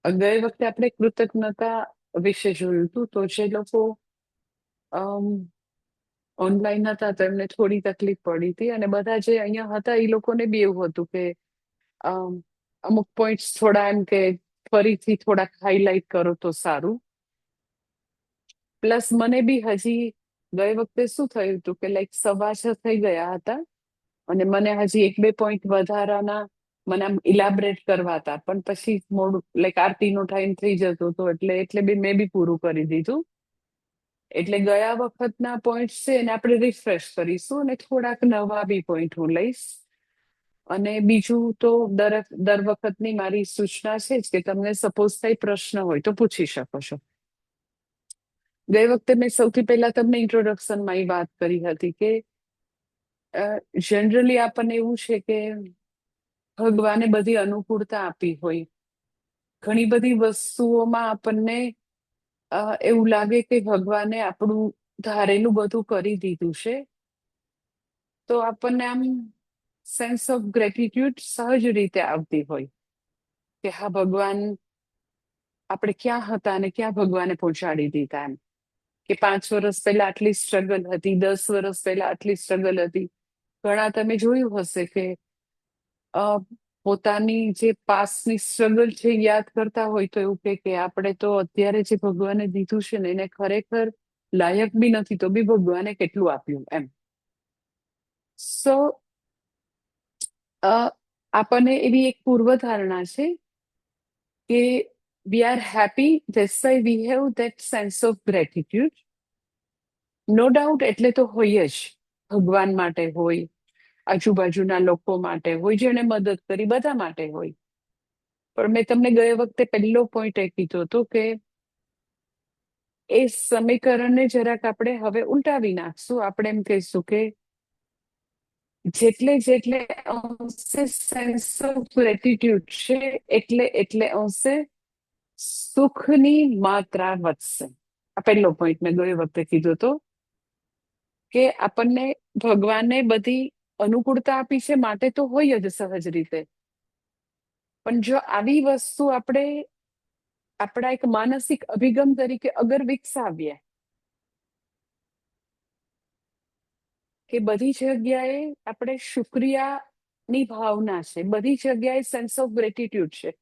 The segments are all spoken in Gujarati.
ગઈ વખતે આપણે કૃતજ્ઞતા વિશે જોયું હતું. તો જે લોકો ઓનલાઈન હતા તો એમને થોડી તકલીફ પડી હતી, અને બધા જે અહીંયા હતા એ લોકોને બી એવું હતું કે અમ, અમુક પોઈન્ટ્સ થોડા એમ કે ફરીથી થોડાક હાઈલાઈટ કરો તો સારું. પ્લસ મને બી હજી ગઈ વખતે શું થયું હતું કે લાઈક 6:15 થઈ ગયા હતા, અને મને હજી એક બે પોઈન્ટ વધારાના મને આમ ઇલાબરેટ કરવા હતા, પણ પછી મોડું લાઈક આરતીનો ટાઈમ થઈ જતો હતો, એટલે બી મેં બી પૂરું કરી દીધું. એટલે ગયા વખતના પોઈન્ટ છે એને આપણે રિફ્રેશ કરીશું, અને થોડાક નવા બી પોઈન્ટ હું લઈશ. અને બીજું તો દર વખતની મારી સૂચના છે જ કે તમને સપોઝ કઈ પ્રશ્ન હોય તો પૂછી શકો છો. ગઈ વખતે મેં સૌથી પહેલા તમને ઇન્ટ્રોડક્શનમાં એ વાત કરી હતી કે જનરલી આપણને એવું છે કે ભગવાને બધી અનુકૂળતા આપી હોય. ઘણી બધી વસ્તુઓમાં આપણને એવું લાગે કે ભગવાને આપણું ધારેલું બધું કરી દીધું છે, તો આપણને આમ સેન્સ ઓફ ગ્રેટિટ્યુડ સહજ રીતે આવતી હોય કે હા, ભગવાન આપણે ક્યાં હતા અને ક્યાં ભગવાને પહોંચાડી દીધા. એમ કે 5 વર્ષ પહેલા આટલી સ્ટ્રગલ હતી, 10 વર્ષ પહેલા આટલી સ્ટ્રગલ હતી. ઘણા તમે જોયું હશે કે અ પોતાની જે પાસ્ટની સ્ટ્રગલ છે એ યાદ કરતા હોય તો એવું કે આપણે તો અત્યારે જે ભગવાને દીધું છે ને એને ખરેખર લાયક બી નથી, તો બી ભગવાને કેટલું આપ્યું એમ. સો આપણને એવી એક પૂર્વધારણા છે કે we are happy, that's why we have that sense of gratitude. No doubt એટલે તો હોય જ, ભગવાન માટે હોય, આજુબાજુના લોકો માટે હોય, જેને મદદ કરી બધા માટે હોય. પણ મેં તમને ગયા વખતે પહેલો પોઈન્ટ એ કીધો હતો કે એ સમીકરણને જરાક આપણે હવે ઉલટાવી નાખશું. આપણે એમ કહીશું કે જેટલે અંશે સેન્સ ઓફ ગ્રેટિટ્યુડ છે એટલે અંશે સુખની માત્રા વધશે. આ પહેલો પોઈન્ટ મેં ગઈ વખતે કીધો હતો કે આપણને ભગવાને બધી અનુકૂળતા આપી છે માટે તો હોય જ સહજ રીતે. પણ જો આવી વસ્તુ આપણે આપણા એક માનસિક અભિગમ તરીકે અગર વિકસાવીએ કે બધી જગ્યાએ આપણે શુક્રિયાની ભાવના છે, બધી જગ્યાએ સેન્સ ઓફ ગ્રેટિટ્યુડ છે,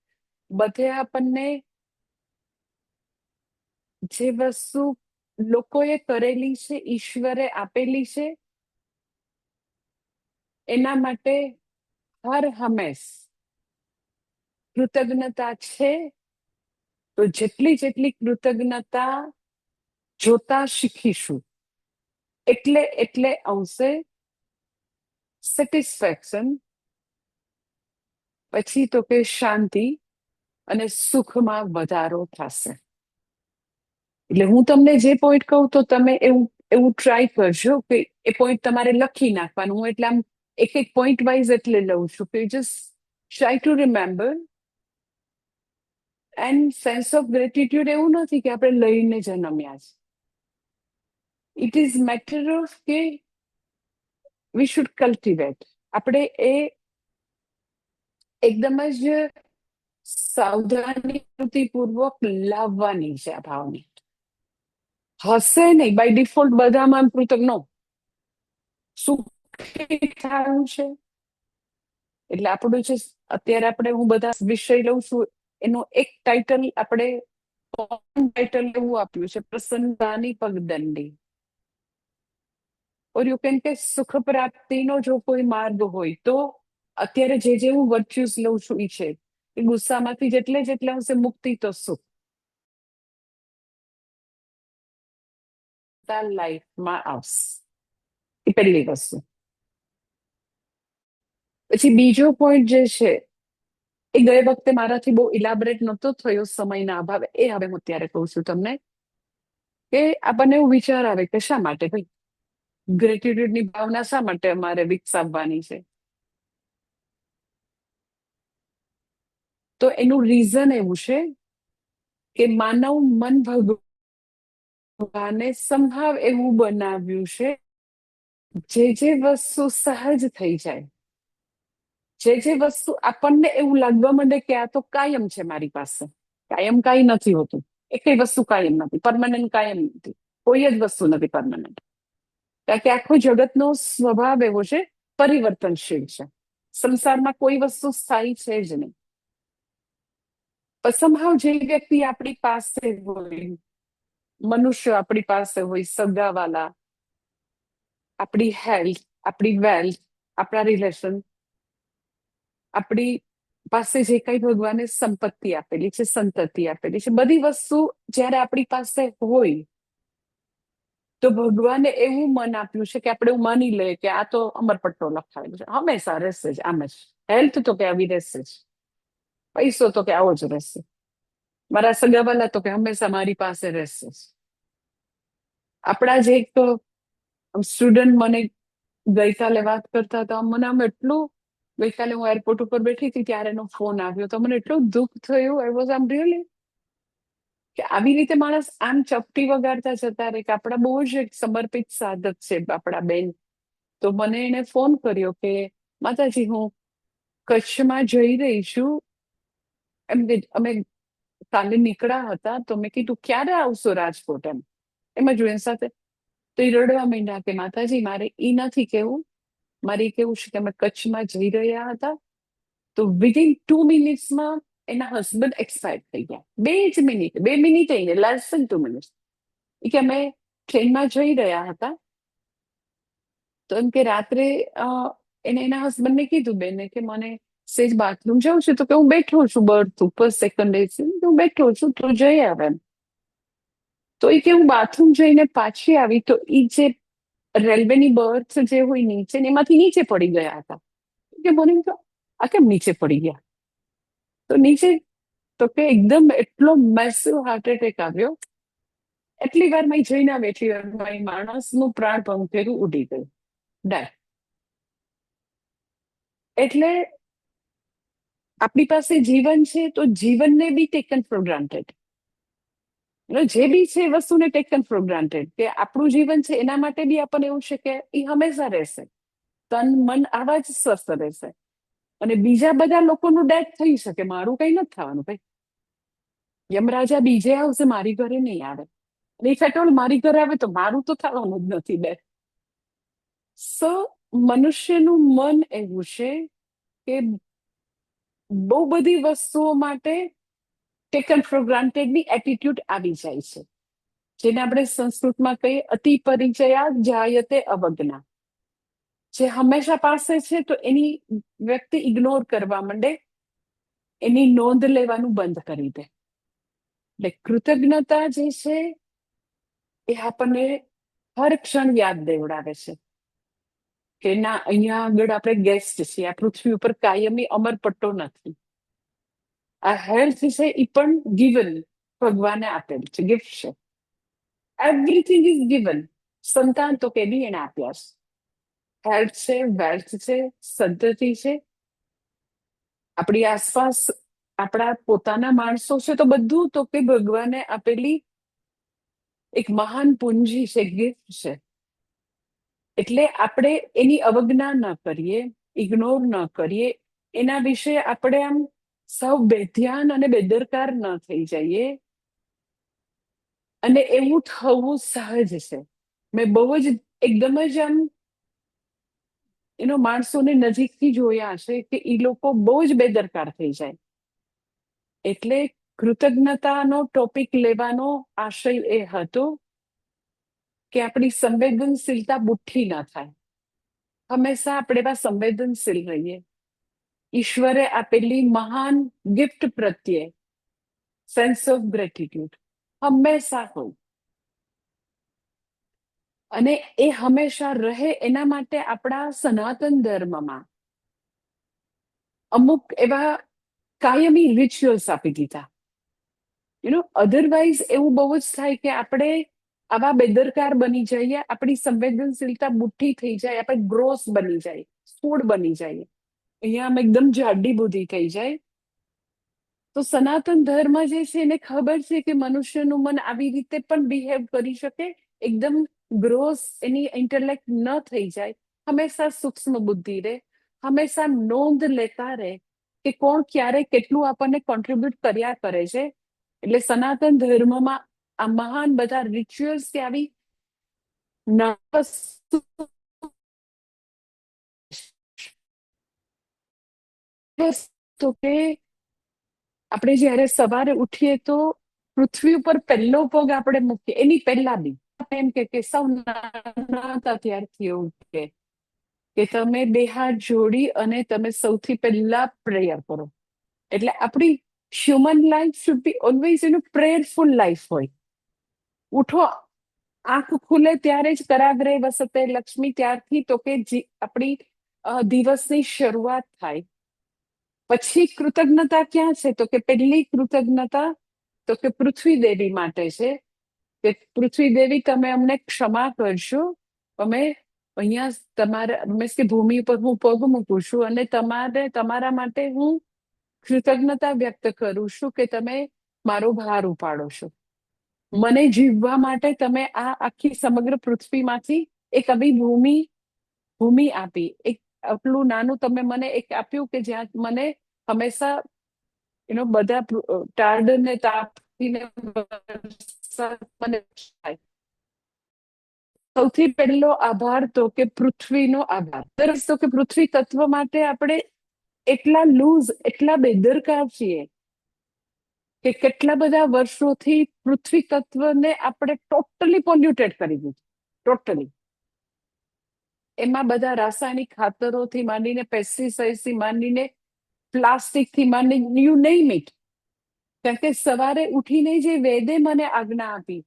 બધે આપણને જે વસ્તુ લોકોએ કરેલી છે, ઈશ્વરે આપેલી છે, એના માટે હર હંમેશ કૃતજ્ઞતા છે. તો જેટલી કૃતજ્ઞતા જોતા શીખીશું એટલે અંશે સેટિસ્ફેક્શન, પછી તો કે શાંતિ અને સુખમાં વધારો થશે. એટલે હું તમને જે પોઈન્ટ કહું તો તમે એવું ટ્રાય કરજો કે એ પોઈન્ટ તમારે લખી નાખવાનું. હું એટલે આમ એક એક પોઈન્ટ વાઇઝ એટલે લઉં છું કે just try to remember. And sense of gratitude એવું નથી કે આપણે લઈને જન્મ્યા છે. ઇટ ઇઝ મેટર ઓફ કે વી શુડ કલ્ટિવેટ. આપણે એ એકદમ જ સાવધાનીપૂર્વક લાવવાની છે આ ભાવને. હશે નહીં બાય ડિફોલ્ટ બધામાં પૃથક નો સુખી થયું છે. એટલે આપણું જે અત્યારે હું બધા વિષય લઉં છું એનું એક ટાઇટલ આપણે ટાઇટલ એવું આપ્યું છે, પ્રસન્નતાની પગદંડી. ઓર યુ કેન કે સુખ પ્રાપ્તિનો જો કોઈ માર્ગ હોય તો અત્યારે જે હું વર્ચ્યુઝ લઉં છું એ છે કે ગુસ્સામાંથી જેટલે હશે મુક્તિ તો સુખ લાઈફમાં આવશે. એ પહેલી વસ્તુ. પછી બીજો પોઈન્ટ જે છે એ ગયે વખતે મારાથી બહુ ઇલાબરેટ નહોતો થયો સમયના અભાવે, એ હવે હું અત્યારે કહું છું તમને કે આપણને એવું વિચાર આવે કે શા માટે ભાઈ ગ્રેટિટ્યુડની ભાવના શા માટે અમારે વિકસાવવાની છે. તો એનું રીઝન એવું છે કે માનવ મન ભગવાને સંભાવ એવું બનાવ્યું છે જે વસ્તુ સહજ થઈ જાય, જે વસ્તુ આપણને એવું લાગવા માંડે કે આ તો કાયમ છે મારી પાસે, કાયમ કાંઈ નથી હોતું. એ કઈ વસ્તુ કાયમ નથી, પરમાનન્ટ કાયમ નથી. કોઈ જ વસ્તુ નથી પરમાનન્ટ. કારણ કે આખો જગતનો સ્વભાવ એવો છે, પરિવર્તનશીલ છે. સંસારમાં કોઈ વસ્તુ સ્થાયી છે જ નહીં. પણ somehow જે વ્યક્તિ આપણી પાસે હોય, મનુષ્ય આપણી પાસે હોય, સગાવાલા, આપણી હેલ્થ, આપણી વેલ્થ, આપણા રિલેશન, આપણી પાસે જે કઈ ભગવાને સંપત્તિ આપેલી છે, સંતતિ આપેલી છે, બધી વસ્તુ જ્યારે આપણી પાસે હોય તો ભગવાને એવું મન આપ્યું છે કે આપણે એવું માની લઈએ કે આ તો અમરપટ્ટો લખાયેલો છે, હંમેશા રહેશે જ આમ જ. હેલ્થ તો કે આવી રહેશે જ, પૈસો તો કે આવો જ રહેશે, મારા સગાવાલા તો કે હંમેશા મારી પાસે રહેશે જ. આપણા જે એક સ્ટુડન્ટ મને ગઈકાલે વાત કરતા હતા, મને આમ એટલું, ગઈકાલે હું એરપોર્ટ ઉપર બેઠી હતી ત્યારે એનો ફોન આવ્યો તો મને એટલું દુઃખ થયું. આઈ વોઝ આમ રિયલી કે આવી રીતે માણસ આમ ચપટી વગાડતા જતા રહે. કે આપણા બહુ જ એક સમર્પિત સાધક છે આપણા બેન. તો મને એને ફોન કર્યો કે માતાજી હું કચ્છમાં જઈ રહી છું. એમ કે અમે કાલે નીકળ્યા હતા તો મેં કીધું ક્યારે આવશો રાજકોટ, એમ જ એની સાથે. તો એ રડવા માંડ્યા કે માતાજી મારે ઈ નથી કેવું, મારે કેવું છે કે અમે કચ્છમાં જઈ રહ્યા હતા તો વિધિન 2 મિનિટ્સમાં એના હસબન્ડ એક્સપાયર થઈ ગયા. 2 જ મિનિટ, 2 મિનિટ ને લેસ ધેન 2 મિનિટ. એ કે અમે ટ્રેનમાં જઈ રહ્યા હતા તો એમ કે રાત્રે એને એના હસબન્ડને કીધું બેને કે મને સેજ બાથરૂમ જવું છે તો કે હું બેઠો છું બર્થ ઉપર સેકન્ડ એસી, હું બેઠો છું તું જઈ આવે એમ. તો એ કે હું બાથરૂમ જઈને પાછી આવી તો એ જે રેલવેની બર્થ જે હોય નીચે ને એમાંથી નીચે પડી ગયા હતા. કે મને એમ તો આ કેમ નીચે પડી ગયા? તો નીચે તો કે એકદમ એટલો મેસિવ હાર્ટ એટેક આવ્યો. એટલી વારમાં જઈને આવે એટલી વારમાં એ માણસનું પ્રાણ પંખેરું ઉડી ગયું, ડાય. એટલે આપણી પાસે જીવન છે તો જીવનને બી ટેકન ફોર ગ્રાન્ટેડ. જે બી છે એ વસ્તુને ટેકન ફોર ગ્રાન્ટેડ. કે આપણું જીવન છે એના માટે બી આપણને એવું છે કે એ હંમેશા રહેશે, તન મન આવા જ સ્વસ્થ રહેશે. અને બીજા બધા લોકોનું ડેથ થઈ શકે, મારું કઈ નથી થવાનું ભાઈ. યમરાજા બીજે આવશે, મારી ઘરે નહીં આવે. અને ઇફ એટ ઓલ મારી ઘરે આવે તો મારું તો થવાનું જ નથી ડેથ. સો મનુષ્યનું મન એવું છે કે બહુ બધી વસ્તુઓ માટે ટેકન ફોર ગ્રાન્ટેડની એટીટ્યુડ આવી જાય છે, જેને આપણે સંસ્કૃતમાં કહીએ અતિ પરિચયા જાયતે અવજ્ઞા. જે હંમેશા પાસે છે તો એની વ્યક્તિ ઇગ્નોર કરવા માંડે, એની નોંધ લેવાનું બંધ કરી દે. એટલે કૃતજ્ઞતા જે છે એ આપણને હર ક્ષણ યાદ દેવડાવે છે કે ના, અહીંયા આગળ આપણે ગેસ્ટ છીએ, આ પૃથ્વી ઉપર કાયમી અમરપટ્ટો નથી. આ હેલ્થ છે એ પણ ગિવન, ભગવાને આપેલ છે, ગિફ્ટ છે. Everything is given. સંતાન તો કે બી એને આપ્યા છે. હેલ્થ છે, વેલ્થ છે, સંતતિ છે, આપણી આસપાસ આપણા પોતાના માણસો છે, તો બધું તો કે ભગવાને આપેલી એક મહાન પૂંજી છે, ગિફ્ટ છે. એટલે આપણે એની અવજ્ઞા ન કરીએ, ઇગ્નોર ન કરીએ, એના વિશે આપણે આમ સૌ બેધ્યાન અને બેદરકાર ન થઈ જઈએ. અને એવું થવું સહજ છે. મેં બહુ જ એકદમ જ આમ માણસોને નજીકથી જોયા છે કે એ લોકો બહુ જ બેદરકાર થઈ જાય. એટલે કૃતજ્ઞતાનો ટોપિક લેવાનો આશય એ હતો કે આપણી સંવેદનશીલતા બુઠ્ઠી ન થાય. હંમેશા આપણે એવા સંવેદનશીલ રહીએ ઈશ્વરે આપેલી મહાન ગિફ્ટ પ્રત્યે. સેન્સ ઓફ ગ્રેટિટ્યુડ હંમેશા હોય, અને એ હંમેશા રહે એના માટે આપણા સનાતન ધર્મમાં અમુક એવા કાયમી રિચ્યુઅલ્સ આપી દીધા. અધરવાઇઝ એવું બહુ જ થાય કે આપણે આવા બેદરકાર બની જઈએ, આપણી સંવેદનશીલતા બુઠ્ઠી થઈ જાય, આપણે ગ્રોસ બની જાય, સ્થૂળ બની જાય, અહીંયા આમ એકદમ જાડી બુદ્ધિ થઈ જાય. તો સનાતન ધર્મ જે છે એને ખબર છે કે મનુષ્યનું મન આવી રીતે પણ બિહેવ કરી શકે, એકદમ ગ્રોસ એની ઇન્ટેલેક્ટ ન થઈ જાય, હંમેશા સૂક્ષ્મ બુદ્ધિ રહે, હંમેશા નોંધ લેતા રહે કે કોણ ક્યારે કેટલું આપણને કોન્ટ્રીબ્યુટ કર્યા કરે છે. એટલે સનાતન ધર્મમાં આ મહાન બધા રિચ્યુઅલ્સ કે આવી તો કે આપણે જયારે સવારે ઉઠીએ તો પૃથ્વી ઉપર પહેલો પગ આપણે મૂકીએ એની પહેલા બી એમ કે સૌ નાના હતા ત્યારથી એવું કે તમે બે હાથ જોડી અને તમે સૌથી પહેલા પ્રેયર કરો. એટલે આપણી human life should be always prayerful life હોય. ઉઠો, આંખ ખુલે ત્યારે જ કરાગ્રે વસતે લક્ષ્મી, ત્યારથી તો કે આપણી દિવસની શરૂઆત થાય. પછી કૃતજ્ઞતા ક્યાં છે? તો કે પહેલી કૃતજ્ઞતા તો કે પૃથ્વી દેવી માટે છે કે પૃથ્વી દેવી તમે અમને ક્ષમા કરશો, અમે અહીંયા તમારા મીન્સ કે ભૂમિ પર હું પગ મૂકું છું અને તમારા માટે હું કૃતજ્ઞતા વ્યક્ત કરું છું કે તમે મારો ભાર ઉપાડો છો. મને જીવવા માટે તમે આ આખી સમગ્ર પૃથ્વીમાંથી એક આવી ભૂમિ આપી, એક આટલું નાનું તમે મને એક આપ્યું કે જ્યાં મને હંમેશા બધા ટાઢ ને તાપથી મને થાય. સૌથી પહેલો આભાર તો કે પૃથ્વીનો આભાર. તો કે પૃથ્વી તત્વ માટે આપણે એટલા લૂઝ, એટલા બેદરકાર છીએ કે કેટલા બધા વર્ષોથી પૃથ્વી તત્વને આપણે ટોટલી પોલ્યુટેડ કરી દીધું. ટોટલી એમાં બધા રાસાયણિક ખાતરોથી માંડીને, પેસ્ટિસાઇડથી માંડીને, પ્લાસ્ટિકથી માંડીને, યુ નેમ ઇટ. કારણ કે સવારે ઉઠીને જે વેદે મને આજ્ઞા આપી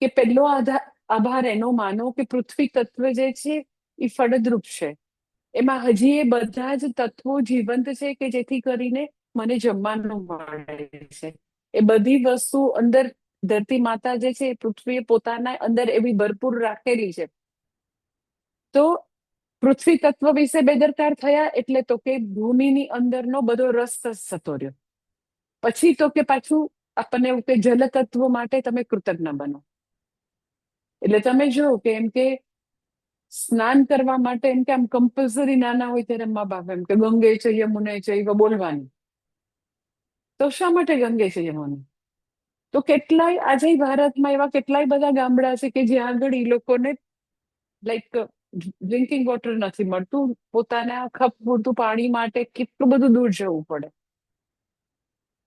કે પહેલો આભાર એનો માનો કે પૃથ્વી તત્વ જે છે એ ફળદ્રુપ છે, એમાં હજી એ બધા જ તત્વો જીવંત છે કે જેથી કરીને મને જમવાનું મળે છે. એ બધી વસ્તુ અંદર ધરતી માતા જે છે પૃથ્વીએ પોતાના અંદર એવી ભરપૂર રાખેલી છે. તો પૃથ્વી તત્વ વિશે બેદરકાર થયા એટલે તો કે ભૂમિની અંદરનો બધો રસ થતો રહ્યો. પછી તો કે પાછું આપણને એવું કે જલ તત્વ માટે તમે કૃતજ્ઞ બનો. એટલે તમે જો કે એમ કે સ્નાન કરવા માટે એમ કે આમ કમ્પલસરી નાના હોય ત્યારે મા બાપ એમ કે ગંગે છે યમુને છે એ બોલવાની. તો શા માટે ગંગે છે યમુને? તો કેટલાય આજે ભારતમાં એવા કેટલાય બધા ગામડા છે કે જ્યાં આગળ એ લોકોને લાઈક ડ્રિંકિંગ વોટર નથી મળતું. પોતાના કપ પૂરતું પાણી માટે કેટલું બધું દૂર જવું પડે.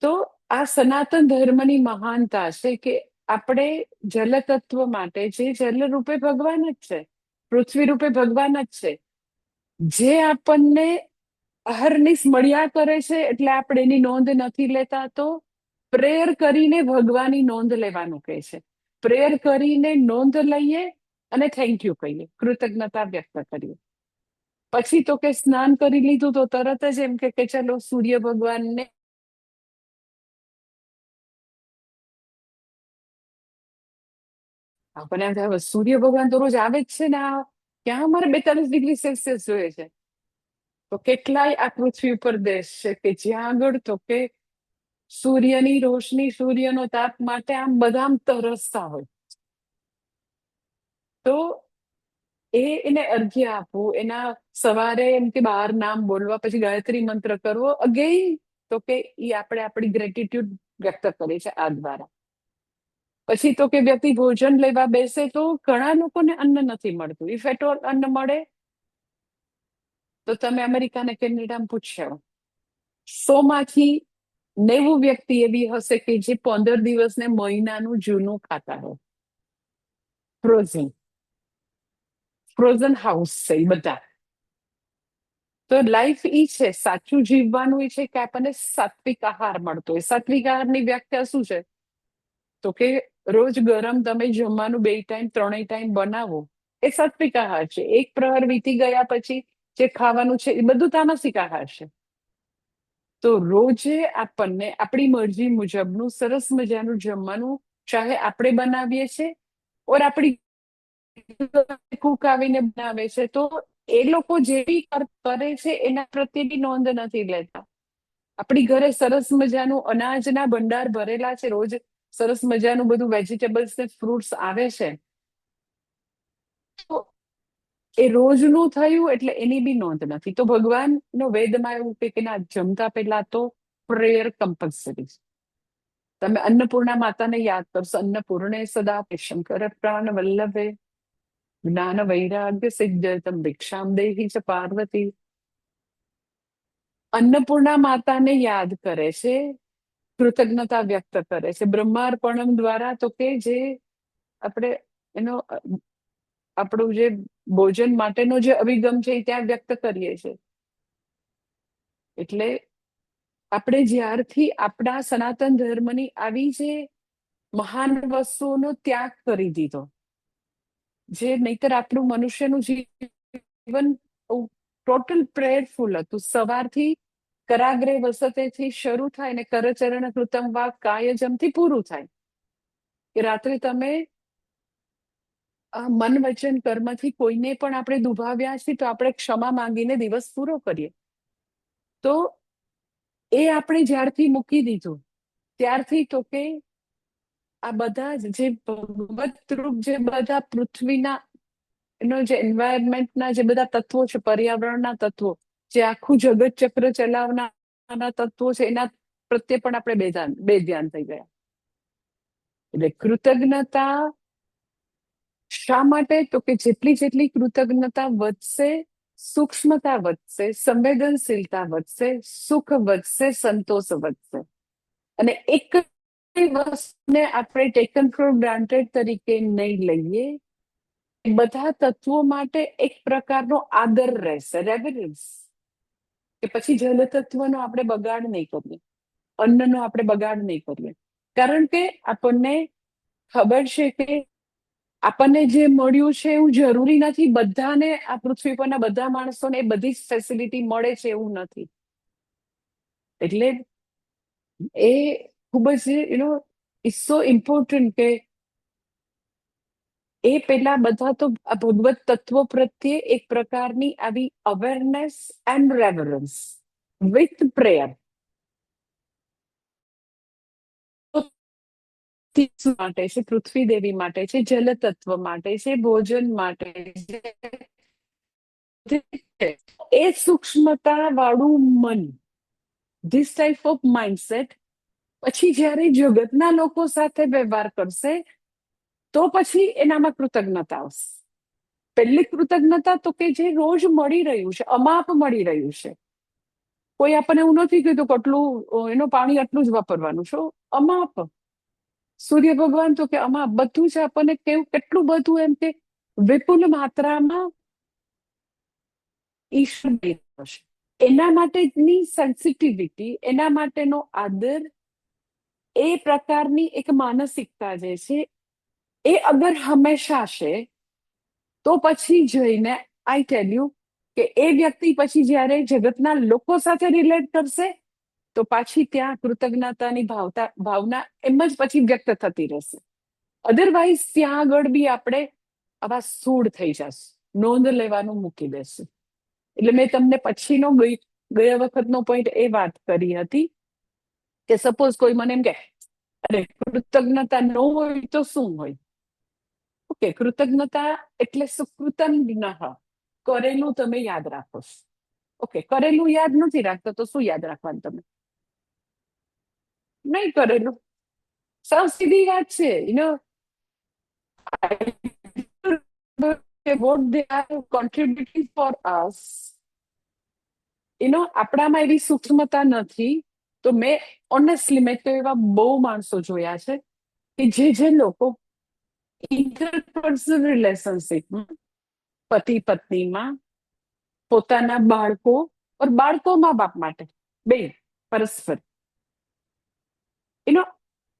તો આ સનાતન ધર્મની મહાનતા છે કે આપણે જલ તત્વ માટે, જે જલ રૂપે ભગવાન જ છે, પૃથ્વી રૂપે ભગવાન જ છે, જે આપણને અહર્નિશ મળ્યા કરે છે એટલે આપણે એની નોંધ નથી લેતા. તો પ્રેયર કરીને ભગવાનની નોંધ લેવાનું કહે છે. પ્રેયર કરીને નોંધ લઈએ અને થેન્ક યુ કહીએ, કૃતજ્ઞતા વ્યક્ત કરીએ. પછી તો કે સ્નાન કરી લીધું તો તરત જ એમ કે ચલો સૂર્ય ભગવાનને આપણને એમ થાય સૂર્ય ભગવાન તો રોજ આવે જ છે ને, ક્યાં અમારે 42 ડિગ્રી સેલ્સિયસ જોઈએ છે? તો કેટલાય આ પૃથ્વી ઉપર દેશ છે કે જ્યાં આગળ તો કે સૂર્યની રોશની, સૂર્યનો તાપ માટે આમ બધા તરસતા હોય. તો એને અર્ઘ્ય આપવું, એના સવારે એમ કે 12 નામ બોલવા, પછી ગાયત્રી મંત્ર કરવો, અગેઇન તો કે એ આપણે આપણી ગ્રેટિટ્યુડ વ્યક્ત કરીએ છે આ દ્વારા. પછી તો કે વ્યક્તિ ભોજન લેવા બેસે તો ઘણા લોકોને અન્ન નથી મળતું. ઇફ એટ ઓલ અન્ન મળે તો તમે અમેરિકા ને કેનેડામાં પૂછ્યો, 100 માંથી 90 વ્યક્તિ એવી હશે કે જે 15 દિવસને મહિનાનું જૂનું ખાતા હોય. ફ્રોઝન હાઉસ છે એ બધા. તો લાઈફ ઈ છે, સાચું જીવવાનું એ છે કે આપણને સાત્વિક આહાર મળતો હોય. સાત્વિક આહારની વ્યાખ્યા શું છે? તો કે રોજ ગરમ તમે જમવાનું 2 ટાઈમ 3 ટાઈમ બનાવો, એ સાત્વિક આહાર છે. એક પ્રહર વીતી ગયા પછી જે ખાવાનું છે એ બધું તામસિક આહાર છે. તો રોજે આપણને આપણી મરજી મુજબનું સરસ મજાનું જમવાનું, ચાહે આપણે બનાવીએ છીએ ઓર આપણી કુક આવીને બનાવે છે, તો એ લોકો જે બી કરે છે એના પ્રત્યેની નોંધ નથી લેતા. આપણી ઘરે સરસ મજાનું અનાજના ભંડાર ભરેલા છે, રોજ સરસ મજાનું બધું વેજીટેબલ્સ ને ફ્રૂટ્સ આવે છે. તો એ રોજનું થયું એટલે એની બી નોંધ નથી. તો ભગવાનનો વેદમાં એવું કે ના, જમતા પહેલા તો પ્રેયર કમ્પલસરી. તમે અન્નપૂર્ણા માતાને યાદ કરશો, અન્નપૂર્ણે સદા શંકર પ્રાણ વલ્લભે જ્ઞાન વૈરાગ્ય સિદ્ધતમ ભિક્ષામ દેહી ચ પાર્વતી. અન્નપૂર્ણા માતાને યાદ કરે છે, કૃતજ્ઞતા વ્યક્ત કરે છે બ્રહ્માર્પણમ દ્વારા. તો કે જે આપણે એનો આપણું જે ભોજન માટેનો જે અભિગમ છે એ ત્યાં વ્યક્ત કરીએ છીએ. એટલે આપણે જ્યારથી આપણા સનાતન ધર્મની આવી જે મહાન વસ્તુઓનો ત્યાગ કરી દીધો, જે નહીતર આપણું મનુષ્યનું જીવન ટોટલ પ્રેયરફુલ હતું. સવારથી કરાગ્રે વસતેથી શરૂ થાય ને કરચરણ કૃતમ વા કાયજમથી પૂરું થાય. કે રાત્રે તમે મન વચન કર્મથી કોઈને પણ આપણે દુભાવ્યા છીએ તો આપણે ક્ષમા માંગીને દિવસ પૂરો કરીએ. તો એ આપણે જ્યારથી મૂકી દીધું ત્યારથી તો કે આ બધા જે ભગવત રૂપ જે બધા પૃથ્વીના એનો જે એન્વાયરમેન્ટના જે બધા તત્વો છે, પર્યાવરણના તત્વો, જે આખું જગત ચક્ર ચલાવનારા તત્વો છે, એના પ્રત્યે પણ આપણે બેધ્યાન થઈ ગયા. એટલે કૃતજ્ઞતા શા માટે? તો કે જેટલી જેટલી કૃતજ્ઞતા વધશે, સૂક્ષ્મતા વધશે, સંવેદનશીલતા વધશે, સુખ વધશે, સંતોષ વધશે. અને એક વસ્તુને આપણે ટેકન ફોર ગ્રાન્ટેડ તરીકે નહીં લઈએ. બધા તત્વો માટે એક પ્રકારનો આદર રહેશે, રેવરન્સ. કે પછી જલ તત્વનો આપણે બગાડ નહીં કરીએ, અન્નનો આપણે બગાડ નહીં કરીએ. કારણ કે આપણને ખબર છે કે આપણને જે મળ્યું છે એવું જરૂરી નથી બધાને, આ પૃથ્વી પરના બધા માણસોને એ બધી જ ફેસિલિટી મળે છે એવું નથી. એટલે એ ખૂબ જ ઇટ્સ સો ઇમ્પોર્ટન્ટ કે એ પેલા બધા તો આ ભગવત તત્વો પ્રત્યે એક પ્રકારની આવી અવેરનેસ એન્ડ રેવરન્સ વિથ પ્રેયર માટે છે, પૃથ્વી દેવી માટે છે, જલ તત્વ માટે છે, ભોજન માટે છે. એ સૂક્ષ્મતા વાળું મન, ધીસ ટાઈપ ઓફ માઇન્ડસેટ પછી જ્યારે જગતના લોકો સાથે વ્યવહાર કરશે તો પછી એનામાં કૃતજ્ઞતા આવશે. પહેલી કૃતજ્ઞતા તો કે જે રોજ મળી રહ્યું છે, અમાપ મળી રહ્યું છે. કોઈ આપણને એવું નથી કીધું કે આટલું એનું પાણી આટલું જ વાપરવાનું છે, અમાપ. સૂર્ય ભગવાન તો કે અમાપ બધું છે આપણને કેવું, કેટલું બધું એમ કે વિપુલ માત્રામાં ઈશ્વર છે. એના માટેની સેન્સિટિવિટી, એના માટેનો આદર, એ પ્રકારની એક માનસિકતા જે છે એ અગર હંમેશા છે તો પછી જઈને આઈ ટેલ યુ કે એ વ્યક્તિ પછી જ્યારે જગતના લોકો સાથે રિલેટ કરશે તો પાછી ત્યાં કૃતજ્ઞતાની ભાવના એમ જ પછી વ્યક્ત થતી રહેશે. અધરવાઇઝ ત્યાં આગળ બી આપણે આવા સૂળ થઈ જશું, નોંધ લેવાનું મૂકી દેશું. એટલે મેં તમને પછીનો ગયા વખતનો પોઈન્ટ એ વાત કરી હતી કે સપોઝ કોઈ મને એમ કે અરે કૃતજ્ઞતા ન હોય તો શું હોય? ઓકે, કૃતજ્ઞતા એટલે સુકૃતમ વિનઃ, કરેલું તમે યાદ રાખો. ઓકે, કરેલું યાદ નથી રાખતો તો શું યાદ રાખવાનું તમે? નહીં કરેલું. સાવ સીધી વાત છે. what they are contributing for us, આપણામાં એવી સૂક્ષ્મતા નથી. તો મેં ઓનેસ્ટલી મેં તો એવા બહુ માણસો જોયા છે કે જે લોકો ઇન્ટરપર્સનલ રિલેશનશીપમાં, પતિ પત્નીમાં, પોતાના બાળકો और બાળકો મા બાપ માટે બે પરસ્પર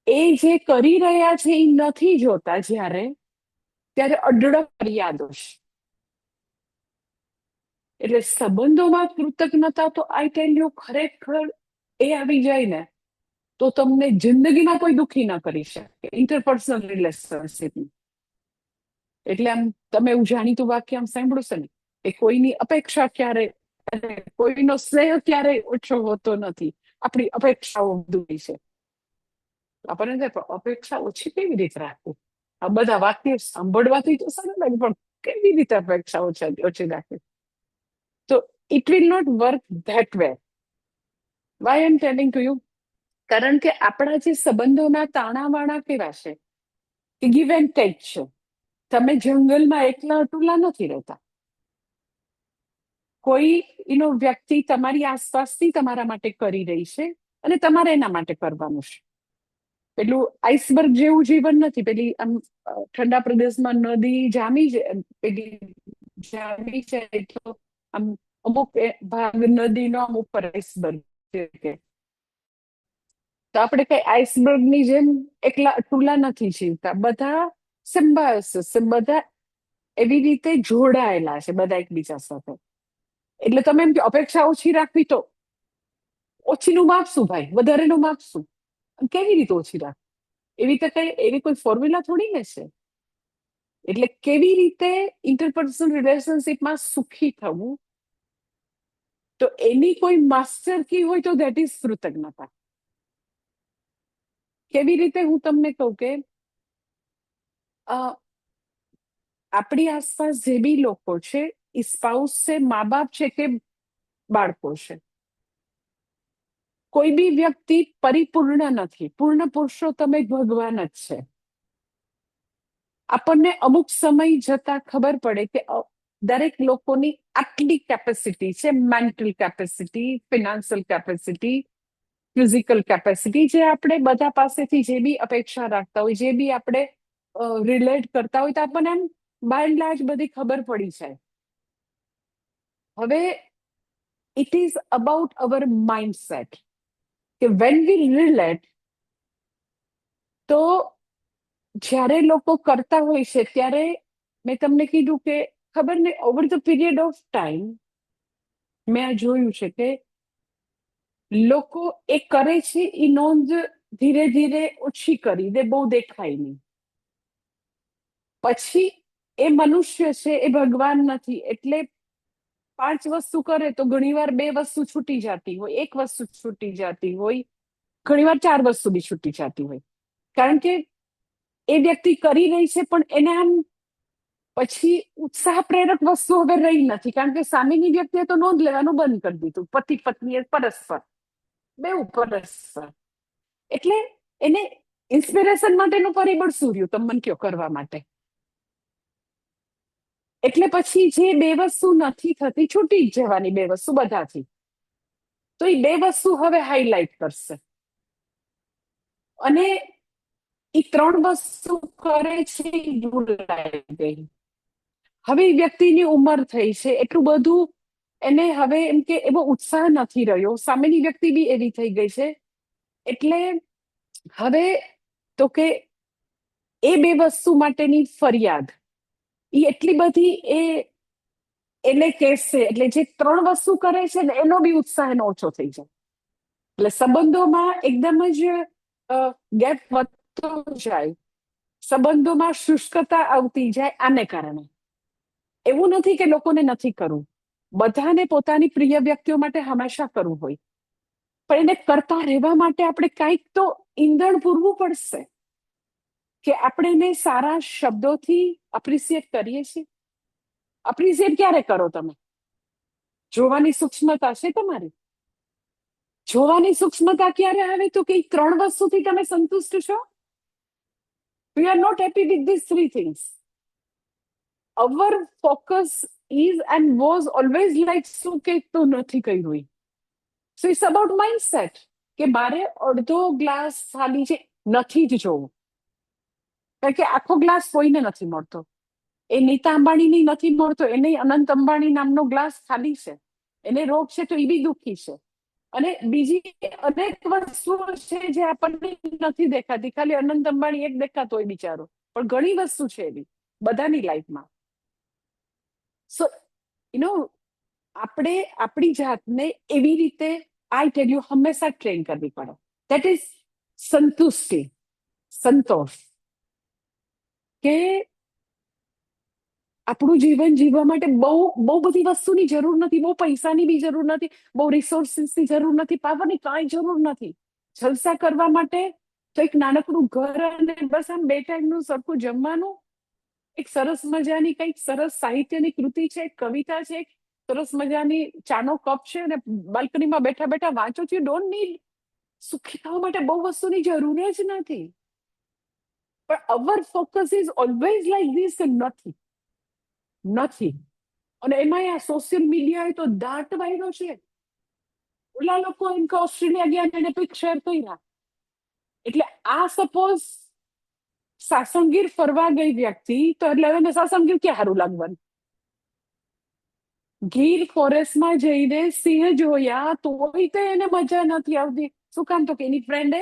એ જે કરી રહ્યા છે એ નથી જોતા જ્યારે ત્યારે અઢળક ફરિયાદો છે. એટલે સંબંધોમાં કૃતજ્ઞતા તો આઈ ટેલ યુ ખરેખર એ આવી જાય ને તો તમને જિંદગીમાં કોઈ દુઃખી ના કરી શકે. Interpersonal relationship. એટલે આમ તમે એવું જાણીતું વાક્ય આમ સાંભળ્યું છે ને કે કોઈની અપેક્ષા ક્યારે, કોઈનો સ્નેહ ક્યારેય ઓછો હોતો નથી. આપણી અપેક્ષાઓ દૂરી છે. આપણને અપેક્ષા ઓછી કેવી રીતે રાખવી? આ બધા વાક્ય સાંભળવાથી તો સરળ લાગે પણ કેવી રીતે અપેક્ષા ઓછી રાખી? તો it will not work that way. Why I am telling to you? કારણ કે આપણા જે સંબંધોના તાણાવાણા કેવા છે કે ગીવ એન્ડ ટેક છે. તમે જંગલમાં એકલા અતુલા નથી રહેતા. કોઈ વ્યક્તિ તમારી આસપાસથી તમારા માટે કરી રહી છે અને તમારે એના માટે કરવાનું છે. પેલું આઈસબર્ગ જેવું જીવન નથી. પેલી આમ ઠંડા પ્રદેશમાં નદી જામી પેલી જામી જાય તો આમ અમુક ભાગ નદીનો આમ ઉપર આઈસબર્ગ છે. તો આપણે કઈ આઈસબર્ગ ની જેમ એકલા અતુલા નથી જીવતા. બધા સિમ્બાયોસિસ, બધા એવી રીતે જોડાયેલા છે બધા એકબીજા સાથે. એટલે તમે એમ કે અપેક્ષા ઓછી રાખવી તો ઓછીનું માપશું ભાઈ, વધારેનું માપશું. કેવી રીતે ઓછી રાખ? એવી કોઈ ફોર્મ્યુલા થોડી ને છે. એટલે કેવી રીતે ઇન્ટરપર્સનલ રિલેશનશીપમાં સુખી થવું, તો એની કોઈ માસ્ટર કી હોય તો ધેટ ઇઝ કૃતજ્ઞતા. કેવી રીતે હું તમને કહું કે આપણી આસપાસ જે બી લોકો છે, એ સ્પાઉસ છે, મા બાપ છે કે બાળકો છે, કોઈ બી વ્યક્તિ પરિપૂર્ણ નથી. પૂર્ણ પુરુષોત્તમ ભગવાન જ છે. આપણને અમુક સમય જતા ખબર પડે કે દરેક લોકોની આટલી કેપેસિટી છે. Mental capacity, financial capacity, physical capacity, જે આપણે બધા પાસેથી જે બી અપેક્ષા રાખતા હોય, જે બી આપણે રિલેટ કરતા હોય, તો આપણને એમ બાય એન્ડ લાર્જ બધી ખબર પડી જાય. હવે it is about hour mindset કે વેન વી રિલેટ, તો જ્યારે લોકો કરતા હોય છે ત્યારે મેં તમને કીધું કે ખબર ને over the period of time મેં આ જોયું છે કે લોકો એ કરે છે એ નોંધ ધીરે ધીરે ઓછી કરી દે, બહુ દેખાય નહીં. પછી એ મનુષ્ય છે, એ ભગવાન નથી. એટલે 5 વસ્તુ કરે તો ઘણીવાર 2 વસ્તુ છૂટી જતી હોય, 1 વસ્તુ છૂટી જતી હોય, ઘણીવાર 4 વસ્તુ બી છૂટી જતી હોય. કારણ કે એ વ્યક્તિ કરી રહી છે, પણ એને આમ પછી ઉત્સાહ પ્રેરક વસ્તુ હવે રહી નથી. કારણ કે સામેની વ્યક્તિએ તો નોંધ લેવાનું બંધ કરી દીધું. પતિ પત્નીએ પરસ્પર, બેઉ પરસ્પર. એટલે એને ઇન્સ્પિરેશન માટેનું પરિબળ શું રહ્યું, તમે મને કયો, કરવા માટે? એટલે પછી જે 2 વસ્તુ નથી થતી, છૂટી જ જવાની 2 વસ્તુ બધાથી. તો એ 2 વસ્તુ હવે હાઈલાઈટ કરશે અને એ 3 વસ્તુ કરે છે એ ભૂલાઈ ગઈ. હવે એ વ્યક્તિની ઉંમર થઈ છે, એટલું બધું એને હવે એમ કે એવો ઉત્સાહ નથી રહ્યો. સામેની વ્યક્તિ બી એવી થઈ ગઈ છે. એટલે હવે તો કે એ 2 વસ્તુ માટેની ફરિયાદ એ એટલી બધી એને કહેશે. એટલે જે 3 વસ્તુ કરે છે ને એનો બી ઉત્સાહ એનો ઓછો થઈ જાય. એટલે સંબંધોમાં એકદમ જ ગેપ વધતો જાય, સંબંધોમાં શુષ્કતા આવતી જાય. આને કારણે એવું નથી કે લોકોને નથી કરવું, બધાને પોતાની પ્રિય વ્યક્તિઓ માટે હંમેશા કરવું હોય, પણ એને કરતા રહેવા માટે આપણે કંઈક તો ઈંધણ પૂરવું પડશે. કે આપણે એને સારા શબ્દોથી અપ્રિશિએટ કરીએ છીએ. અપ્રિશિએટ ક્યારે કરો તમે? જોવાની સૂક્ષ્મતા છે તમારી. જોવાની સૂક્ષ્મતા ક્યારે આવે તો કે 3 વસ્તુથી તમે સંતુષ્ટ છો. We are not happy with these 3 things. Our focus is and was always like શું કે તો નથી કર્યું. So it's about mindset કે મારે અડધો ગ્લાસ ખાલી છે નથી જ જોવું. કારણ કે આખો ગ્લાસ કોઈને નથી મળતો. એ નીતા અંબાણીને નથી મળતો, એને અનંત અંબાણી નામનો ગ્લાસ ખાલી છે. એને રોગ છે તો એ બી દુઃખી છે. અને બીજી અનેક વસ્તુઓ છે જે આપણને નથી દેખાતી. ખાલી અનંત અંબાણી એક દેખાતો હોય બિચારો, પણ ઘણી વસ્તુ છે એવી બધાની લાઈફમાં. સો આપણે આપણી જાતને એવી રીતે આઈ ટેલ યુ હંમેશા ટ્રેન કરવી પડે. દેટ ઇઝ સંતુષ્ટિ, સંતોષ. કે આપણું જીવન જીવવા માટે બહુ બધી વસ્તુની જરૂર નથી, બહુ પૈસાની બી જરૂર નથી, બહુ રિસોર્સિસની જરૂર નથી, પાવરની કાંઈ જરૂર નથી. જલસા કરવા માટે તો એક નાનકડું ઘર અને બસ આમ 2 ટાઈમનું સરખું જમવાનું એક સરસ મજાની કઈક સરસ સાહિત્યની કૃતિ છે, કવિતા છે, સરસ મજાની ચાનો કપ છે અને બાલ્કનીમાં બેઠા બેઠા વાંચો છો. You don't need. સુખી થવા માટે બહુ વસ્તુની જરૂર જ નથી. પણ our focus is always like this કે નથી, નથી. અને એમાં આ સોશિયલ મીડિયાએ તો દાટ વાળ્યો છે. ઓલા લોકો એમ કે ઓસ્ટ્રેલિયા ગયા ને એને પિક શેર કર્યા. એટલે આ સપોઝ સાસણગીર ફરવા ગઈ વ્યક્તિ, તો એટલે એને સાસણગીર ક્યાં સારું લાગવાનું? ગીર ફોરેસ્ટમાં જઈને સિંહ જોયા તોય તો એને મજા નથી આવતી. શું કામ? તો કે એની ફ્રેન્ડે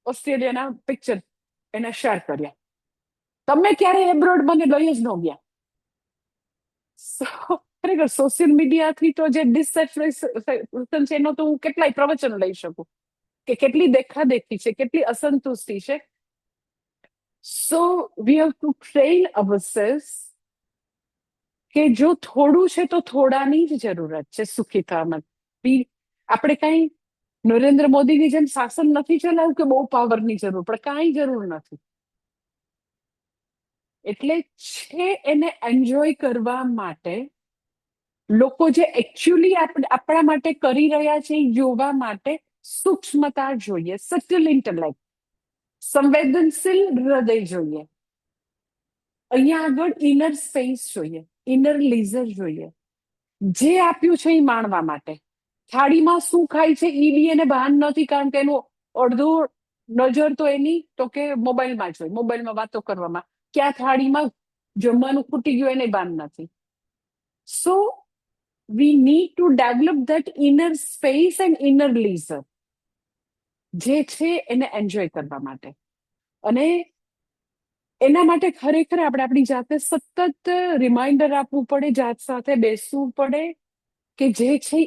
ઓસ્ટ્રેલિયાના પિક્ચર એને શેર કર્યા. તમે ક્યારે એબ્રોડ મને લઈ જ ન ગયા. ખરેખર સોશિયલ મીડિયાથી તો જે ડિસેટિસ્ફેક્શન છે એનો તો હું કેટલાય પ્રવચન લઈ શકું કે કેટલી દેખાદેખી છે, કેટલી અસંતુષ્ટિ છે. સો વી હેવ ટુ ટ્રેન અવરસેલ્સ કે જો થોડું છે તો થોડાની જ જરૂરત છે સુખી થવા માટે. આપણે કઈ નરેન્દ્ર મોદીની જેમ શાસન નથી ચલાવ્યું કે બહુ પાવરની જરૂર પડે, કાંઈ જરૂર નથી. એટલે છે એને એન્જોય કરવા માટે લોકો જે એકચ્યુઅલી આપણા માટે કરી રહ્યા છે એ જોવા માટે સૂક્ષ્મતા જોઈએ, સટલ ઇન્ટેલેક્ટ, સંવેદનશીલ હૃદય જોઈએ. અહીંયા આગળ ઇનર સ્પેસ જોઈએ, ઇનર લીઝર જોઈએ. જે આપ્યું છે એ માણવા માટે. થાળીમાં શું ખાય છે એ બી એને ભાન નથી, કારણ કે એનું અડધું નજર તો એની તો કે મોબાઈલમાં જ હોય, મોબાઈલમાં વાતો કરવામાં. ક્યાં થાળીમાં જમવાનું ખૂટી ગયું એને ભાન નથી. So we need to develop that inner space and inner leisure, જે છે એને એન્જોય કરવા માટે. અને એના માટે ખરેખર આપણે આપણી જાતે સતત રિમાઇન્ડર આપવું પડે, જાત સાથે બેસવું પડે કે જે છે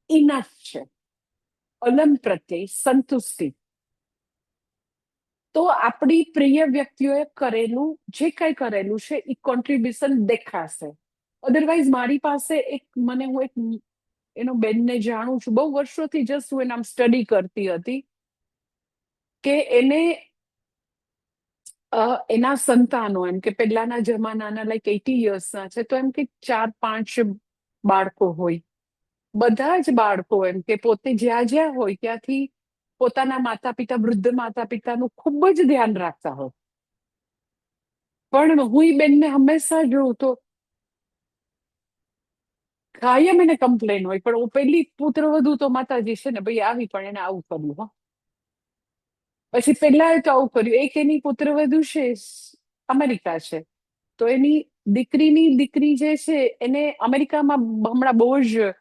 ઇનફ છે. અલમ પ્રત્યે સંતુષ્ટિ. તો આપણી પ્રિય વ્યક્તિઓએ કરેલું જે કઈ કરેલું છે એ કોન્ટ્રીબ્યુશન દેખાશે. અધરવાઇઝ મારી પાસે એક મને હું એક એનો બેનને જાણું છું બહુ વર્ષોથી, જસ્ટ હું એના સ્ટડી કરતી હતી કે એને એના સંતાનો એમ કે પહેલાના જમાનાના લાઈક 80 યર્સના છે, તો એમ કે 4-5 બાળકો હોય. બધા જ બાળકો એમ કે પોતે જ્યાં જ્યાં હોય ત્યાંથી પોતાના માતા પિતા, વૃદ્ધ માતા પિતાનું ખૂબ જ ધ્યાન રાખતા હોય. પણ હું એ બેનને હંમેશા જોઉં તો કાયમ એને કમ્પ્લેન હોય, પણ હું પેલી પુત્રવધુ તો માતાજી છે ને ભાઈ આવી, પણ એને આવું કર્યું. હો, પછી પેલા તો આવું કર્યું. એક એની પુત્રવધુ છે, અમેરિકા છે, તો એની દીકરીની દીકરી જે છે એને અમેરિકામાં હમણાં બહુ જ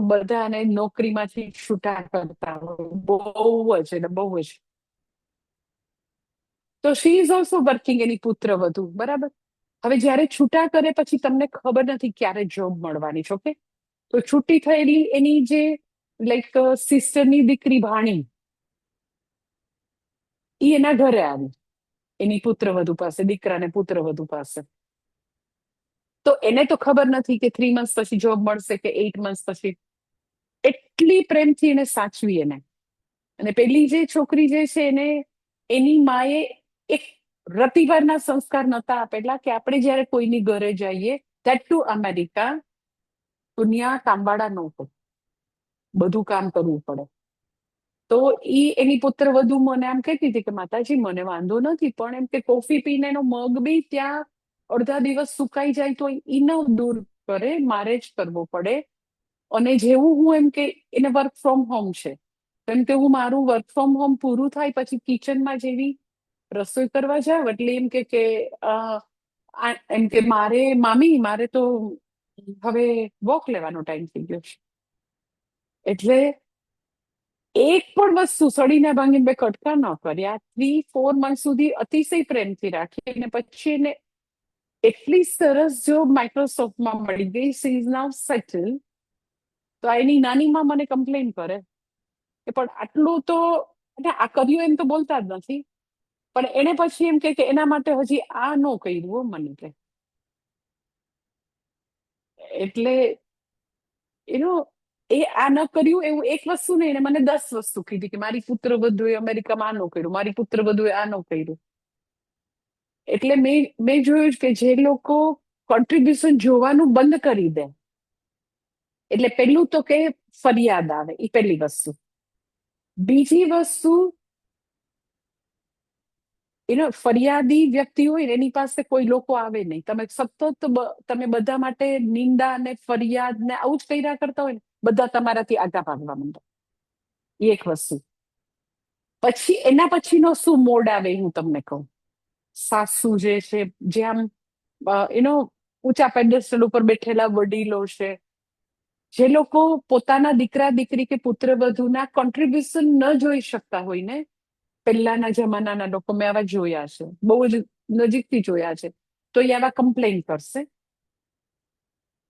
બધાને નોકરીમાંથી છૂટા કરતા હોય, બહુ જ એટલે બહુ જ. તો શી ઇઝ ઓલ્સો વર્કિંગ, એની પુત્રવધુ, બરાબર. હવે જયારે છૂટા કરે પછી તમને ખબર નથી ક્યારે જોબ મળવાની છે. ઓકે, તો છૂટી થયેલી એની જે લાઈક સિસ્ટરની દીકરી ભાણી, એ એના ઘરે આવી એની પુત્રવધુ પાસે, દીકરાને પુત્રવધુ પાસે. તો એને તો ખબર નથી કે 3 મંથ પછી જોબ મળશે કે 8 મંથ પછી. એટલી પ્રેમથી એને સાચવી એને. અને પેલી જે છોકરી જે છે એને એની માએ એક રતિભરના સંસ્કાર નતા આપેલા કે આપણે જયારે કોઈની ઘરે જઈએ, ધેટ ટુ અમેરિકા, દુનિયા કામવાળા ન હોય, બધું કામ કરવું પડે. તો એની પુત્રવધુ મને આમ કહેતી હતી કે માતાજી મને વાંધો નથી, પણ એમ કે કોફી પીને એનો મગ બી ત્યાં અડધા દિવસ સુકાઈ જાય તો ઈ ન દૂર કરે, મારે જ કરવો પડે. અને જેવું હું એમ કે એને વર્ક ફ્રોમ હોમ છે, એમ કે હું મારું વર્ક ફ્રોમ હોમ પૂરું થાય પછી કિચનમાં જેવી રસોઈ કરવા જાવ એટલે એમ કે એમ કે મારે મામી, મારે તો હવે વોક લેવાનો ટાઈમ થઈ ગયો છે. એટલે એક પણ વસ્તુ સડીને ભાંગીને બે કટકા ન કર્યા. 3-4 મંથ સુધી અતિશય પ્રેમથી રાખી અને પછી એને એટલી સરસ જોબ માઇક્રોસોફ્ટમાં મળી ગઈ. She is now settle. તો એની નાની માં મને કમ્પ્લેન કરે કે પણ આટલું તો આ કર્યું એમ તો બોલતા જ નથી, પણ એને પછી એમ કે એના માટે હજી આ ન કર્યું મને કે. એટલે એ આ ન કર્યું એવું એક વસ્તુ નહીં, એને મને 10 વસ્તુ કીધી કે મારી પુત્રવધુએ અમેરિકામાં આ ન કર્યું, મારી પુત્રવધુએ આ ન કર્યું. એટલે મેં જોયું કે જે લોકો કોન્ટ્રીબ્યુશન જોવાનું બંધ કરી દે, એટલે પેલું તો કે ફરિયાદ આવે, એ પહેલી વસ્તુ. બીજી વસ્તુ, ફરિયાદી વ્યક્તિ હોય ને એની પાસે કોઈ લોકો આવે નહીં. તમે સતત તમે બધા માટે નિંદા ને ફરિયાદ ને આવું જ કર્યા કરતા હોય ને, બધા તમારાથી આગા ભાગવા માંડે. એ એક વસ્તુ. પછી એના પછીનો શું મોડ આવે હું તમને કહું. સાસુ જે છે, જે આમ ઊંચા પેડેસ્ટલ ઉપર બેઠેલા વડીલો છે, જે લોકો પોતાના દીકરા દીકરી કે પુત્ર વધુના કોન્ટ્રીબ્યુશન ન જોઈ શકતા હોય ને, પહેલાના જમાનાના લોકો મેં આવા જોયા છે, બહુ જ નજીકથી જોયા છે, તો એ આવા કમ્પ્લેન કરશે.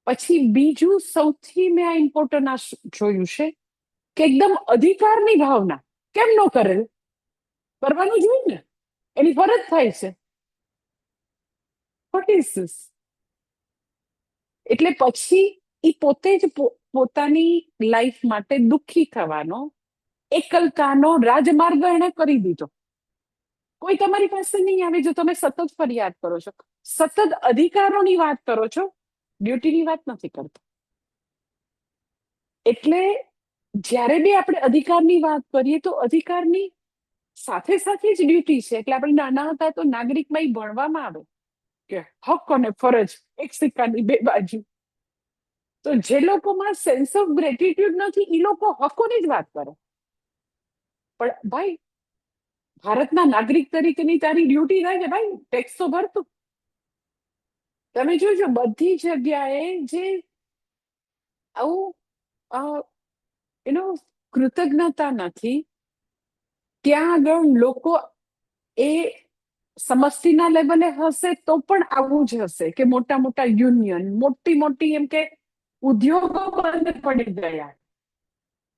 પછી બીજું સૌથી મેં આ ઇમ્પોર્ટન્ટ આ જોયું છે કે એકદમ અધિકારની ભાવના કેમ ન કરે, કરવાનું જોઈએ ને, એની ફરજ થાય છે. What is this? એટલે પછી એ પોતે જ પોતાની લાઈફ માટે દુઃખી થવાનો, એકલતાનો રાજમાર્ગ એને કરી દીધો. કોઈ તમારી પાસે નહીં આવે. જો તમે સતત ફરિયાદ કરો છો, સતત અધિકારોની વાત કરો છો, ડ્યુટીની વાત નથી કરતા. એટલે જ્યારે બી આપણે અધિકારની વાત કરીએ તો અધિકારની સાથે સાથે જ ડ્યુટી છે. એટલે આપણે નાના હતા તો નાગરિકમાં ઈ ભણવામાં આવે કે હક અને ફરજ એક સિક્કાની બે બાજુ. તો જે લોકોમાં સેન્સ ઓફ ગ્રેટિટ્યુડ નથી એ લોકો હકોની જ વાત કરે. પણ ભાઈ, ભારતના નાગરિક તરીકેની તારી ડ્યુટી થાય છે ભાઈ, ટેક્સ તો ભરતું. તમે જોજો બધી જગ્યાએ જે આવું કૃતજ્ઞતા નથી, ત્યાં આગળ લોકો એ સમષ્ટિના લેવલે હશે તો પણ આવું જ હશે કે મોટા મોટા યુનિયન, મોટી મોટી એમ કે ઉદ્યોગો બંધ પડી ગયા.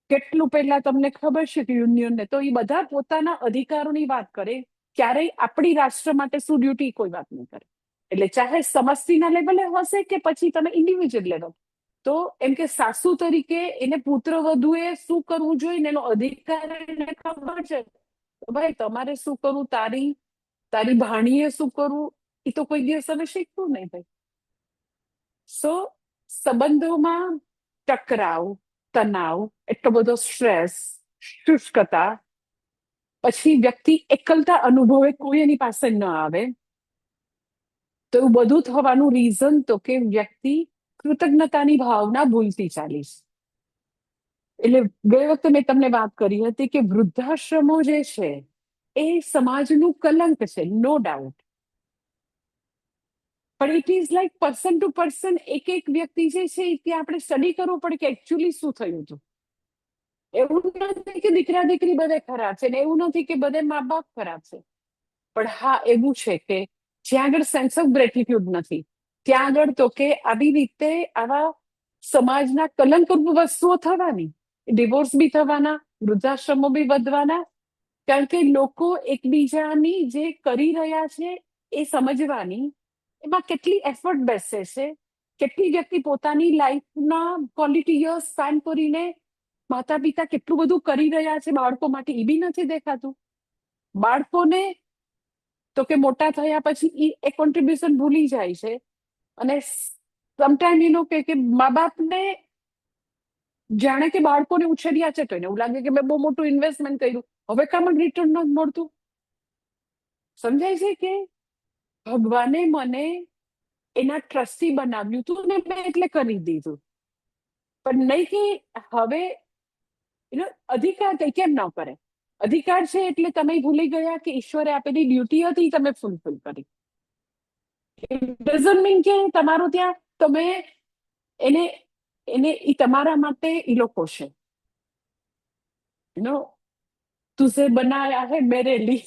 કેટલું પહેલા તમને ખબર છે કે યુનિયનને તો એ બધા પોતાના અધિકારોની વાત કરે, ક્યારેય આપણી રાષ્ટ્ર માટે શું ડ્યુટી કોઈ વાત નહીં કરે. એટલે ચાહે સમષ્ટિના લેવલે હશે કે પછી તમે ઇન્ડિવિજ્યુઅલ લેવલ, તો એમ કે સાસુ તરીકે એને પુત્ર વધુએ શું કરવું જોઈએ એનો અધિકાર એને ખબર છે. ભાઈ તમારે શું કરવું, તારી તારી ભાણીએ શું કરવું, એ તો કોઈ દિવસ અમે શીખવું નહીં ભાઈ. સો સંબંધોમાં ટકરાવ, તણાવ, એટલો બધો સ્ટ્રેસ, શુષ્કતા, પછી વ્યક્તિ એકલતા અનુભવે, કોઈ એની પાસે ન આવે, તો એવું બધું થવાનું રીઝન તો કે વ્યક્તિ કૃતજ્ઞતાની ભાવના ભૂલતી ચાલીશ. એટલે ગઈ વખતે મેં તમને વાત કરી હતી કે વૃદ્ધાશ્રમો જે છે એ સમાજનું કલંક છે, નો ડાઉટ. પણ it is like person to person, એક એક વ્યક્તિ જે છે ત્યાં આપણે સ્ટડી કરવું પડે કે એકચ્યુઅલી શું થયું હતું. એવું નથી કે દીકરા દીકરી બધે ખરાબ છે ને એવું નથી કે બધે મા બાપ ખરાબ છે. પણ હા એવું છે કે જ્યાં આગળ સેન્સ ઓફ ગ્રેટિટ્યુડ નથી, ત્યાં આગળ તો કે આવી રીતે આવા સમાજના કલંકરૂપ વસ્તુઓ થવાની, ડિવોર્સ બી થવાના, વૃદ્ધાશ્રમો બી વધવાના. કારણ કે લોકો એકબીજાની જે કરી રહ્યા છે એ સમજવાની, એમાં કેટલી એફર્ટ બેસે છે, કેટલી વ્યક્તિ પોતાની લાઈફના ક્વોલિટી યર્સ સ્પેન્ડ કરીને માતા પિતા કેટલું બધું કરી રહ્યા છે બાળકો માટે, એ બી નથી દેખાતું. બાળકોને તો કે મોટા થયા પછી એ કોન્ટ્રીબ્યુશન ભૂલી જાય છે. અને સમટાઈમ એનો કે મા બાપને જાણે કે બાળકોને ઉછેર્યા છે તો એને એવું લાગે કે મેં બહુ મોટું ઇન્વેસ્ટમેન્ટ કર્યું, હવે કામ રિટર્ન નથી મળતું. સમજાય છે કે ભગવાને મને એના ટ્રસ્ટી બનાવ્યું હતું ને મેં એટલે કરી દીધું. પણ નહીં કે હવે અધિકાર કઈ કેમ ન કરે. અધિકાર છે એટલે તમે ભૂલી ગયા કે ઈશ્વરે આપેલી ડ્યુટી હતી તમે ફૂલફિલ કરી. ડઝન્ટ મીન કે તમારું ત્યાં તમે એને એને ઈ તમારા માટે ઈ લોકો છે. નો તુઝે બનાયા હે મેરે લી,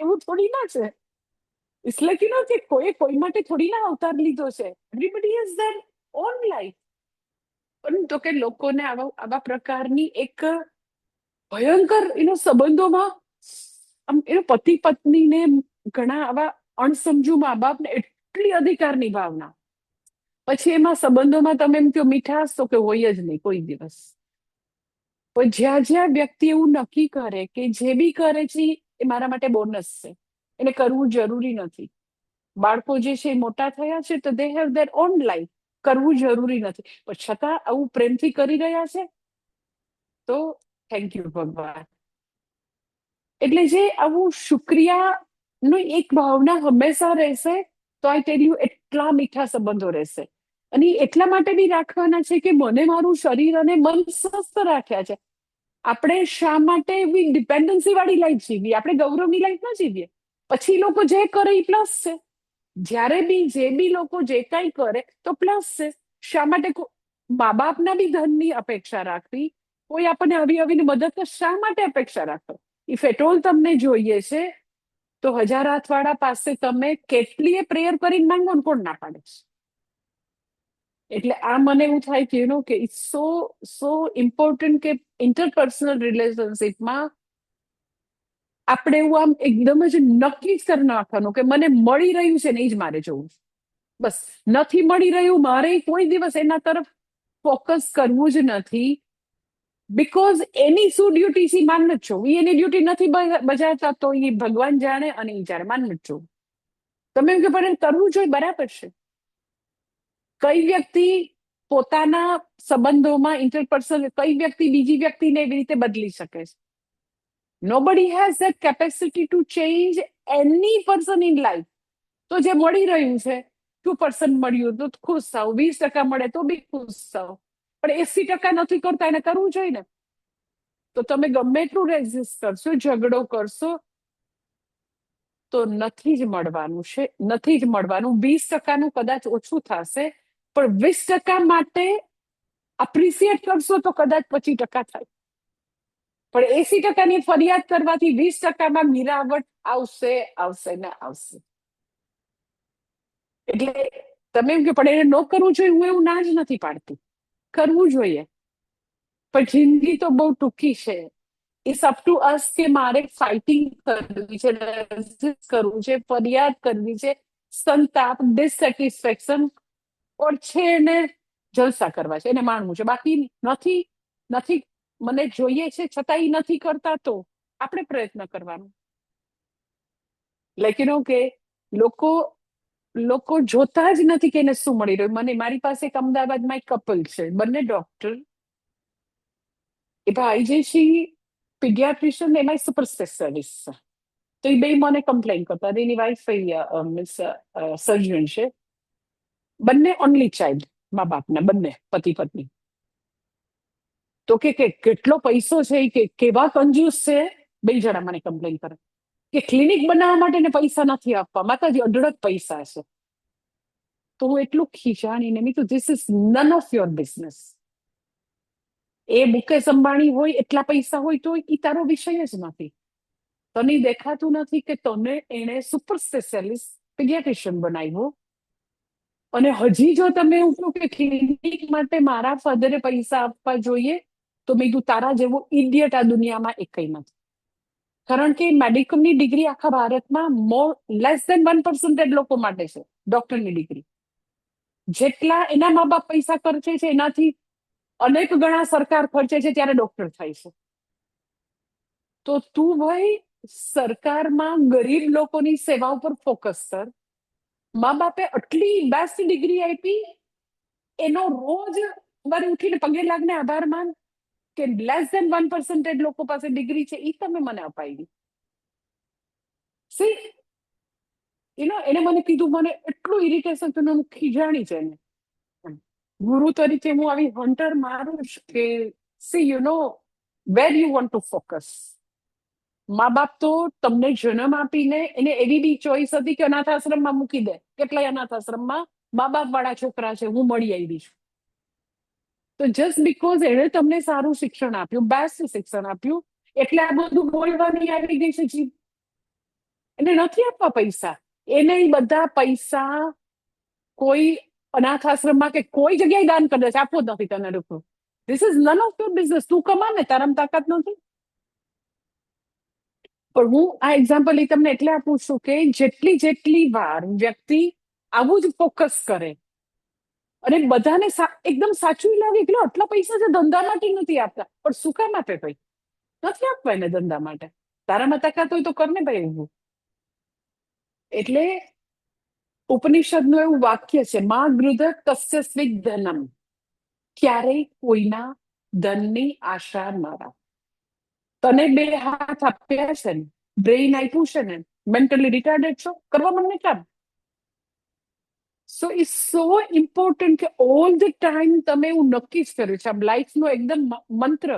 એવું થોડી ના છે. એટલે કે કે કોઈ માટે થોડી ના અવતાર લીધો છે. Everybody has there on life. પરંતુ કે લોકોને આવા પ્રકારની એક ભયંકર સંબંધોમાં આમ પતિ પત્નીને ઘણા આવા અણસમજુ મા બાપને એટલી અધિકારની ભાવના, પછી એમાં સંબંધોમાં તમે એમ કહો મીઠાશ તો કે હોય જ નહીં કોઈ દિવસ. પણ જ્યાં જ્યાં વ્યક્તિ એવું નક્કી કરે કે જે બી કરે છે એ મારા માટે બોનસ છે, એને કરવું જરૂરી નથી. બાળકો જે છે એ મોટા થયા છે તો they have there on life, કરવું જરૂરી નથી, પણ છતાં આવું પ્રેમથી કરી રહ્યા છે, તો થેન્ક યુ ભગવાન. એટલે જે આવું શુક્રિયા નું એક ભાવના હંમેશા રહેશે, તો આઈ ટેલ યુ એટલા મીઠા સંબંધો રહેશે. અને એટલા માટે બી રાખવાના છે કે મને મારું શરીર અને મન સ્વસ્થ રાખ્યા છે. આપણે શા માટે એવી ડિપેન્ડન્સી વાળી લાઈફ જીવીએ? આપણે ગૌરવની લાઈફ ના જીવીએ. પછી લોકો જે કરે એ પ્લસ છે. જ્યારે બી જે બી લોકો જે કઈ કરે તો પ્લસ છે. શા માટે મા બાપના બી ધનની અપેક્ષા રાખવી? કોઈ આપણને આવી આવીને મદદ શા માટે અપેક્ષા રાખો? ઇફ એટ ઓલ તમને જોઈએ છે તો 1000 હાથ વાળા પાસે તમે કેટલીય પ્રેયર કરીને માંગો ને કોણ ના પાડે છે? એટલે આ મને એવું થાય કે કે ઇટ્સ સો સો ઇમ્પોર્ટન્ટ કે ઇન્ટરપર્સનલ રિલેશનશિપમાં આપણે એવું આમ એકદમ જ નક્કી જ કરી નાખવાનું કે મને મળી રહ્યું છે ને એ જ મારે જોવું. બસ નથી મળી રહ્યું મારે કોઈ દિવસ એના તરફ ફોકસ કરવું જ નથી. બીકોઝ એની શું ડ્યુટી છે માન જ જોવું. એની ડ્યુટી નથી બજાવતા તો એ ભગવાન જાણે અને એ જાણે, માન જ જોવું. તમે એમ કે પણ કરવું જોઈએ, બરાબર છે. કઈ વ્યક્તિ પોતાના સંબંધોમાં ઇન્ટરપર્સનલ કઈ વ્યક્તિ બીજી વ્યક્તિને એવી રીતે બદલી શકે છે? Nobody has that capacity to change any person in life. તો જે મળી રહ્યું છે 2% મળ્યું તો ખુશ થાવ, 20% મળે તો બી ખુશ થાવ, પણ 80% નથી કરતા એને કરવું જોઈએ ને. તો તમે ગમે એટલું રેઝિસ્ટ કરશો, ઝઘડો કરશો, તો નથી જ મળવાનું છે, નથી જ મળવાનું. 20%નું કદાચ ઓછું થશે, પણ 20% માટે અપ્રિશિએટ કરશો તો કદાચ 25% થાય. પણ 80%ની ફરિયાદ કરવાથી 20%માં મિરાવટ આવશે, આવશે ને આવશે. એટલે તમે એમ કે પણ એને ન કરવું જોઈએ, હું એવું ના જ નથી પાડતી, કરવું જોઈએ. પણ જિંદગી તો બહુ ટૂંકી છે. ઇટ્સ અપ ટુ અસ કે મારે ફાઇટિંગ કરવી છે, રેઝિસ્ટ કરવું છે, ફરિયાદ કરવી છે, સંતાપ, ડિસસેટિસ્ફેક્શન ઓર છે એને જલસા કરવા છે, એને માણવું છે. બાકી નથી, નથી મને જોઈએ છે છતાં એ નથી કરતા તો આપણે પ્રયત્ન કરવાનો. લાઈક કે લોકો જોતા જ નથી કે એને શું મળી રહ્યું. મને મારી પાસે એક અમદાવાદમાં એક કપલ છે, બંને ડોક્ટર. એ ભાઈ જે છે પીડિયાટ્રિશિયન, એમાં સુપર સ્પેશિયાલિસ્ટ છે. તો એ બે મને કમ્પ્લેન કરતા. એની વાઈફ મીન્સ સર્જન છે. બંને ઓનલી ચાઇલ્ડ, મા બાપના બંને પતિ પત્ની. તો કે કેટલો પૈસો છે, કે કેવા કંજૂસ છે. બે જણા મને કમ્પ્લેન કરે કે ક્લિનિક બનાવવા માટે ને પૈસા નથી આપવા, માતાજી અઢળક પૈસા છે. તો હું એટલું ખીજાણીને મેં કીધું this is none of your business. એ મુકેશ અંબાણી હોય, એટલા પૈસા હોય તો એ તારો વિષય જ નથી. તને દેખાતું નથી કે તને એને સુપર સ્પેશિયાલિસ્ટ પીડિયાટ્રિશિયન બનાવ્યો, અને હજી જો તમે એવું કહો કે ક્લિનિક માટે મારા ફાધરે પૈસા આપવા જોઈએ, તો મેં કીધું તારા જેવો ઇડિયટ આ દુનિયામાં એકઈ નથી. કારણ કે મેડિકલની ડિગ્રી આખા ભારતમાં લેસ દેન 1% લોકો માટે છે, ડોક્ટરની ડિગ્રી. જેટલા એના મા બાપ પૈસા ખર્ચે છે એનાથી અનેક ગણા સરકાર ખર્ચે છે ત્યારે ડોક્ટર થાય છે. તો તું ભાઈ સરકારમાં ગરીબ લોકોની સેવા ઉપર ફોકસ કર. મા બાપે આટલી બેસ્ટ ડિગ્રી આપી, એનો રોજ સવારે ઉઠીને પગે લાગને આભાર માન કે લેસ દેન 1% લોકો પાસે ડિગ્રી છે, એ તમે મને અપાવી. સી એને મને કીધું, મને એટલું ઇરિટેશન થયું, હું ખીજાણી છે એને. ગુરુ તરીકે હું આવી હન્ટર મારું કે see where you want to focus. મા બાપ તો તમને જન્મ આપીને એને એવી બી ચોઈસ હતી કે અનાથ આશ્રમમાં મૂકી દે. કેટલાય અનાથ આશ્રમમાં મા બાપ વાળા છોકરા છે, હું મળી આવી છું. તો જસ્ટ બીકોઝ એણે તમને સારું શિક્ષણ આપ્યું, બેસ્ટ શિક્ષણ આપ્યું, એટલે આ બધું બોલવાની આવી ગઈ છે જીવ. એને નથી આપવા પૈસા. એને બધા પૈસા કોઈ અનાથ આશ્રમમાં કે કોઈ જગ્યાએ દાન કરી દે છે, આપવો જ નથી તને રૂપિયો. This is none of your business. તું કમા ને, તારામાં તાકાત નથી. પણ હું આ એક્ઝામ્પલ એ તમને એટલે આપું છું કે જેટલી વાર વ્યક્તિ આવું જ ફોકસ કરે અને બધાને એકદમ સાચું લાગે કે આટલા પૈસા છે ધંધા માટે નથી આપતા, પણ શું કામ આપે ભાઈ? નથી આપવા એને ધંધા માટે. તારામાં તાકાત હોય તો કરને ભાઈ એવું. એટલે ઉપનિષદનું એવું વાક્ય છે, માં ગૃધ કસ્ય સ્વિક ધનમ, ક્યારેય કોઈના ધનની આશા ન રાખ. તને બે હાથ આપ્યા છે ને, બ્રેઇન આપ્યું છે ને, મેન્ટલી રિટાર્ડેડ છો, કરવા મને કામ. સો ઇટ્સ સો ઇમ્પોર્ટન્ટ કે ઓલ ધ ટાઈમ તમે એવું નક્કી જ કર્યું છે, આમ લાઈફનો એકદમ મંત્ર,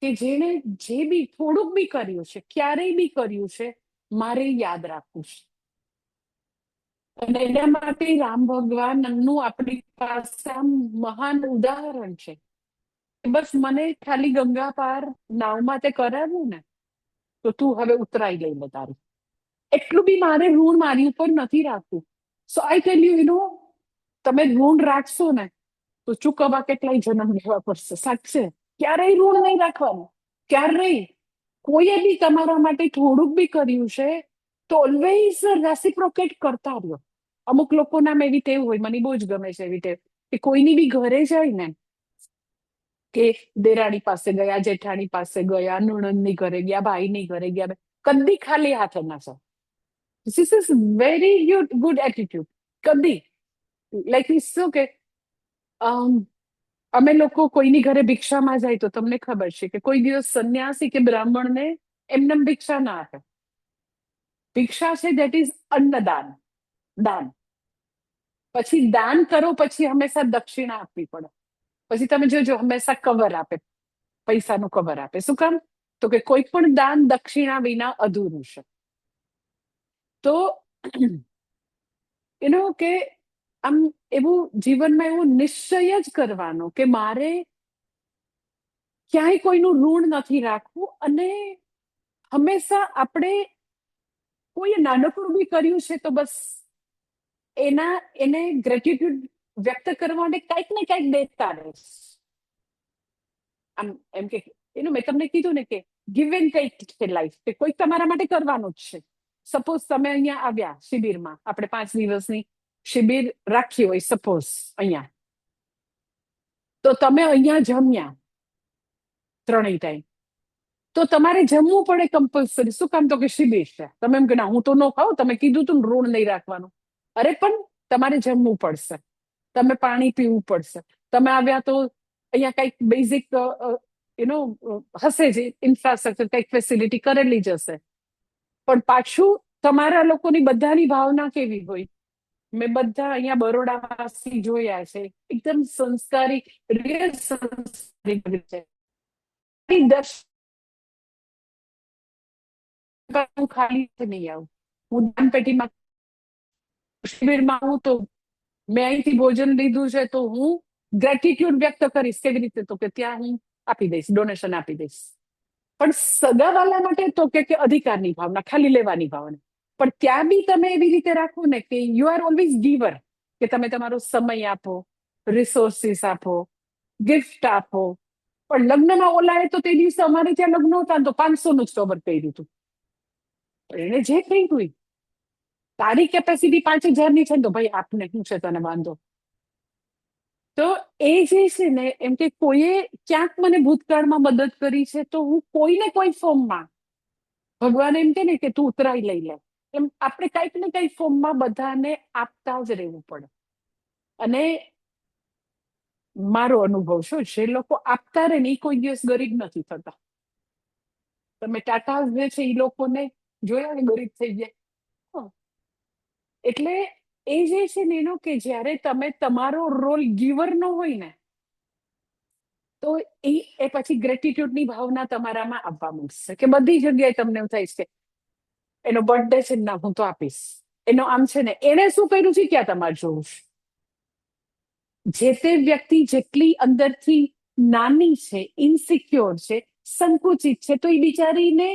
કે જેને જે બી થોડુંક બી કર્યું છે, ક્યારેય બી કર્યું છે, મારે યાદ રાખવું છે. અને એના માટે રામ ભગવાનનું આપણી પાસે આમ મહાન ઉદાહરણ છે. બસ મને ખાલી ગંગા પાર નાવમાં તે કરાવ્યું ને, તો તું હવે ઉતરાઈ લઈ લે તારું. એટલું બી મારે ઋણ મારી ઉપર નથી રાખવું. સો આઈ ટેલ યુ, તમે ઋણ રાખશો ને, તો ચૂકવવા કેટલાય જન્મ લેવા પડશે. સાચે ક્યારેય ઋણ નહીં રાખવાનું, ક્યારેય. કોઈએ બી તમારા માટે થોડુંક બી કર્યું છે, તો ઓલવેઝ રેસિપ્રોકેટ કરતા રહ્યો. અમુક લોકોના એવી ટેવ હોય, મને બહુ જ ગમે છે એવી ટેવ, કે કોઈની બી ઘરે જાય ને, કે દેરાણી પાસે ગયા, જેઠાણી પાસે ગયા, નણંદની ઘરે ગયા, ભાઈની ઘરે ગયા, કદી ખાલી હાથે ના જાઓ. This is very good attitude. કદી લાઈક શું કે અમે લોકો કોઈની ઘરે ભિક્ષામાં જાય તો તમને ખબર છે કે કોઈ દિવસ સંન્યાસી કે બ્રાહ્મણને એમને ભિક્ષા ના આપે. ભિક્ષા છે દેટ ઇઝ અન્નદાન, દાન. પછી દાન કરો પછી હંમેશા દક્ષિણા આપવી પડે. પછી તમે જોજો હંમેશા કવર આપે, પૈસાનું કવર આપે. શું કામ? તો કે કોઈ પણ દાન દક્ષિણા વિના અધૂરું છે. તો કે આમ એવું જીવનમાં એવો નિશ્ચય જ કરવાનો કે મારે ક્યાંય કોઈનું ઋણ નથી રાખવું. અને હંમેશા આપણે કોઈ નાનકડું બી કર્યું છે તો બસ એને ગ્રેટિટ્યુડ વ્યક્ત કરવા માટે કંઈક ને કંઈક દેતા રહીશ. આમ એમ કે મેં તમને કીધું ને કે ગીવ એન્ડ ટેક છે લાઈફ, કે કોઈક તમારા માટે કરવાનું જ છે. સપોઝ તમે અહીંયા આવ્યા શિબિરમાં, આપણે 5 દિવસની શિબિર રાખી હોય સપોઝ અહીંયા, તો તમે અહીંયા જમ્યા 3 ટાઈમ, તો તમારે જમવું પડે કમ્પલસરી. શું કામ? તો કે શિબિર છે. તમે એમ કે ના હું તો ન ખાઉં, તમે કીધું તું ઋણ નહીં રાખવાનું. અરે પણ તમારે જમવું પડશે, તમે પાણી પીવું પડશે. તમે આવ્યા તો અહીંયા કંઈક બેઝિક હશે જ ઇન્ફ્રાસ્ટ્રક્ચર, કંઈક ફેસિલિટી કરેલી જ હશે. પણ પાછું તમારા લોકોની બધાની ભાવના કેવી હોય? મેં બધા અહીંયા બરોડાવાસી જોયા છે, એકદમ સંસ્કારી, રિયલ સંસ્કારી છે. હું ખાલી નહીં આવું, હું દાન પેટીમાં શિબિરમાં આવું તો મેં અહીંથી ભોજન લીધું છે તો હું ગ્રેટિટ્યુડ વ્યક્ત કરીશ. કેવી રીતે? તો કે ત્યાં હું આપી દઈશ, ડોનેશન આપી દઈશ. પણ સગાવાલા માટે તો કે અધિકારની ભાવના, ખાલી લેવાની ભાવના. પણ ત્યાં બી તમે એવી રીતે રાખો ને કે યુ આર ઓલવેઝ ગીવર, કે તમે તમારો સમય આપો, રિસોર્સિસ આપો, ગિફ્ટ આપો. પણ લગ્નમાં ઓલાએ તો તે દિવસે અમારે ત્યાં લગ્ન હતા તો 500 નું જ કવર કર્યું હતું. એને જે કર્યું, તારી કેપેસિટી 5,000 ની છે ને, તો ભાઈ આપને શું છે તને વાંધો? તો એ જે છે ને, એમ કે કોઈએ ક્યાંક મને ભૂતકાળમાં મદદ કરી છે, તો હું કોઈને કોઈ ફોર્મમાં, ભગવાન એમ કે ને કે તું ઉતરાઈ લઈ લે, એમ આપણે કંઈક ને કંઈક ફોર્મમાં બધાને આપતા જ રહેવું પડે. અને મારો અનુભવ શું, જે લોકો આપતા રહે ને એ કોઈ દિવસ ગરીબ નથી થતા. તમે ટાટા જે છે એ લોકોને જોયા ને ગરીબ થઈ ગયા. એટલે એ જે છે ને કે જ્યારે તમે તમારો રોલ ગીવર નો હોય ને, તો એ પછી ગ્રેટિટ્યુડની ભાવના તમારામાં આવવા માંડશે. કે બધી જગ્યાએ તમને એવું થાય છે એનો બર્થડે છે ને, ના હું તો આપીશ, એનો આમ છે ને, એને શું કર્યું છે ક્યાં તમારે જોવું છે. જે તે વ્યક્તિ જેટલી અંદરથી નાની છે, ઇનસિક્યોર છે, સંકુચિત છે, તો એ બિચારીને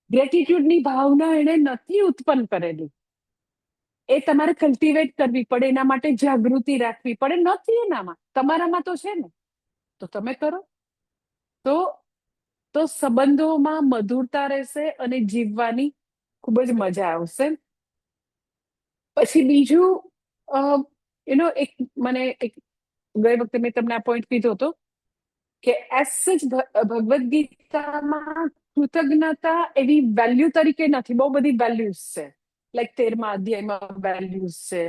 ગ્રેટિટ્યુડની ભાવના એને નથી ઉત્પન્ન કરેલી. એ તમારે કલ્ટિવેટ કરવી પડે, એના માટે જાગૃતિ રાખવી પડે. નથી એનામાં, તમારામાં તો છે ને, તો તમે કરો. તો સંબંધોમાં મધુરતા રહેશે અને જીવવાની ખૂબ જ મજા આવશે. પછી બીજું એક મને ગઈ વખતે મેં તમને આ પોઈન્ટ કીધો હતો કે એસ સચ ભગવદ્ ગીતામાં કૃતજ્ઞતા એવી વેલ્યુ તરીકે નથી, બહુ બધી વેલ્યુઝ છે. લાઈક 13મા અધ્યાયમાં વેલ્યુઝ છે,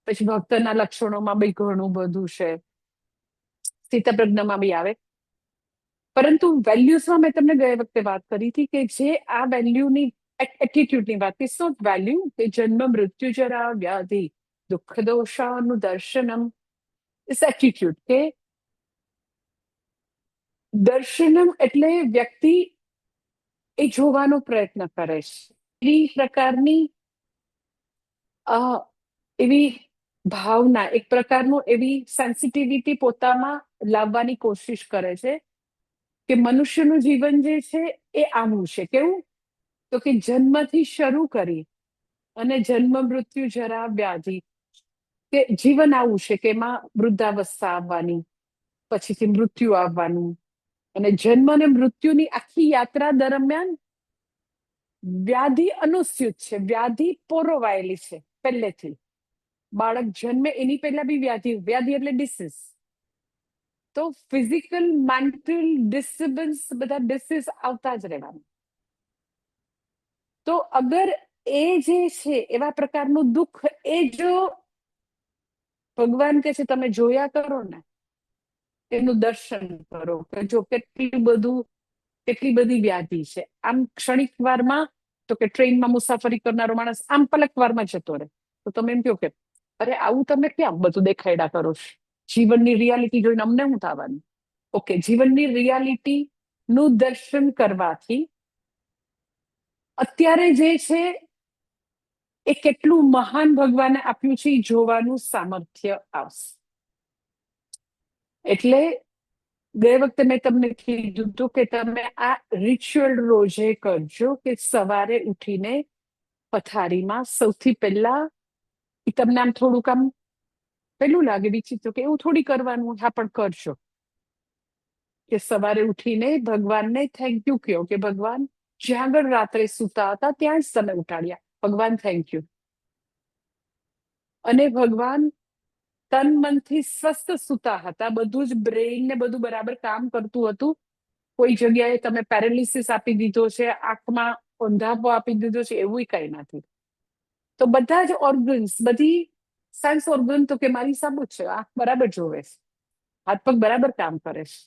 પછી ભક્તના લક્ષણોમાં બી ઘણું બધું છે, સ્થિતપ્રજ્ઞમાં બી આવે. પરંતુ વેલ્યુઝમાં મેં તમને ગયા વખતે વાત કરી હતી કે જે આ વેલ્યુની એટીટ્યુડની વાત, ઇટ્સ નોટ વેલ્યુ કે જન્મ મૃત્યુ જરા વ્યાધિ દુઃખ દોષાનું દર્શનમ, ઇટ્સ એટીટ્યુડ કે દર્શનમ એટલે વ્યક્તિ એ જોવાનો પ્રયત્ન કરે છે, એવી પ્રકારની એવી ભાવના, એક પ્રકારનું એવી સેન્સિટિવિટી પોતામાં લાવવાની કોશિશ કરે છે કે મનુષ્યનું જીવન જે છે એ આવું છે. કેવું? તો કે જન્મથી શરૂ કરી અને જન્મ મૃત્યુ જરા વ્યાધિ, કે જીવન આવું છે કે એમાં વૃદ્ધાવસ્થા આવવાની, પછીથી મૃત્યુ આવવાનું, અને જન્મ અને મૃત્યુની આખી યાત્રા દરમિયાન વ્યાધિ અનુસ્યુત છે, વ્યાધિ પોરોવાયેલી છે પહેલેથી. બાળક જન્મે એની પહેલા બી વ્યાધિ, વ્યાધિ એટલે ડિસીઝ. તો ફિઝિકલ મેન્ટલ ડિસ્ટર્બન્સ, બધા ડિસીઝ આવતા જ રહેવાનું. તો અગર એ જે છે એવા પ્રકારનું દુઃખ, એ જો ભગવાન કહે છે તમે જોયા કરો ને, એનું દર્શન કરો કે જો કેટલી બધી વ્યાધિ છે. આમ ક્ષણિક વારમાં, તો કે ટ્રેનમાં મુસાફરી કરનારો માણસ આમ પલક વારમાં જતો રહે, તો તમે એમ કહો કે અરે આવું તમે ક્યાં બધું દેખાડ્યા કરો છો, જીવનની રિયાલિટી જોઈને અમને શું થવાનું? ઓકે, જીવનની રિયાલિટી નું દર્શન કરવાથી અત્યારે જે છે એ કેટલું મહાન ભગવાને આપ્યું છે એ જોવાનું સામર્થ્ય આવશે. એટલે ગયે વખતે મેં તમને કીધું હતું કે તમે આ રિચ્યુઅલ રોજે કરજો કે સવારે ઉઠીને પથારીમાં સૌથી પહેલા, તમને આમ થોડુંક આમ પેલું લાગે વિચિત્ર કે એવું થોડી કરવાનું, હા પણ કરજો કે સવારે ઉઠીને ભગવાનને થેન્ક યુ કહો કે ભગવાન જ્યાં આગળ રાત્રે સૂતા હતા ત્યાં જ તમે ઉઠાડ્યા, ભગવાન થેન્ક યુ. અને ભગવાન તન મનથી સ્વસ્થ સૂતા હતા, બધું જ બ્રેઇન ને બધું બરાબર કામ કરતું હતું, કોઈ જગ્યાએ તમે પેરાલિસિસ આપી દીધો છે, આંખમાં અંધાપો આપી દીધો છે, એવું કઈ નથી. તો બધા જ ઓર્ગન્સ, બધી સેન્સ ઓર્ગન તો કે મારી સામું જ છે, આંખ બરાબર જોવે છે, હાથ પગ બરાબર કામ કરે છે.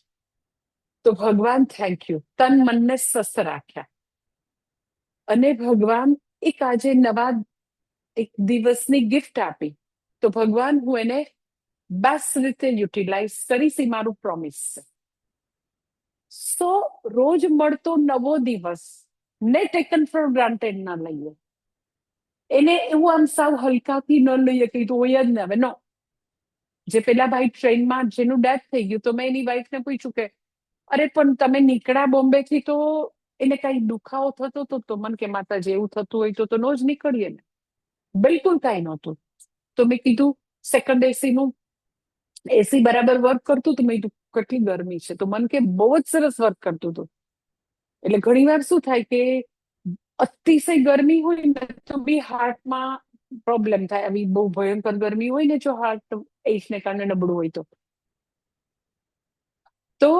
તો ભગવાન થેન્ક યુ, તન મનને સ્વસ્થ રાખ્યા. અને ભગવાન એક આજે નવા એક દિવસની ગિફ્ટ આપી, તો ભગવાન હું એને બેસ્ટ રીતે યુટિલાઇઝ કરીશ, એ મારું પ્રોમિસ છે. સો રોજ મળતો નવો દિવસ ને ટેકન ફોર ગ્રાન્ટેડ ના લઈએ, એને એવું આમ સાવ હલકાથી ન લઈએ કે તો હોય જ ને. હવે નો, જે પેલા ભાઈ ટ્રેનમાં જેનું ડેથ થઈ ગયું, તો મેં એની વાઈફને પૂછ્યું કે અરે પણ તમે નીકળ્યા બોમ્બે થી તો એને કઈ દુખાવો થતો હતો? તો મને કે માતાજી એવું થતું હોય તો નો જ નીકળીએ ને. બિલકુલ કઈ નહોતું. તો મેં કીધું સેકન્ડ એસી નું એસી બરાબર વર્ક કરતું હતું? મેં કીધું કેટલી ગરમી છે? તો મને કે બહુ જ સરસ વર્ક કરતું હતું. એટલે ઘણી વાર શું થાય કે અતિશય ગરમી હોય ને તો બી હાર્ટમાં પ્રોબ્લેમ થાય. આવી બહુ ભયંકર ગરમી હોય ને, જો હાર્ટ એજને કારણે નબળું હોય તો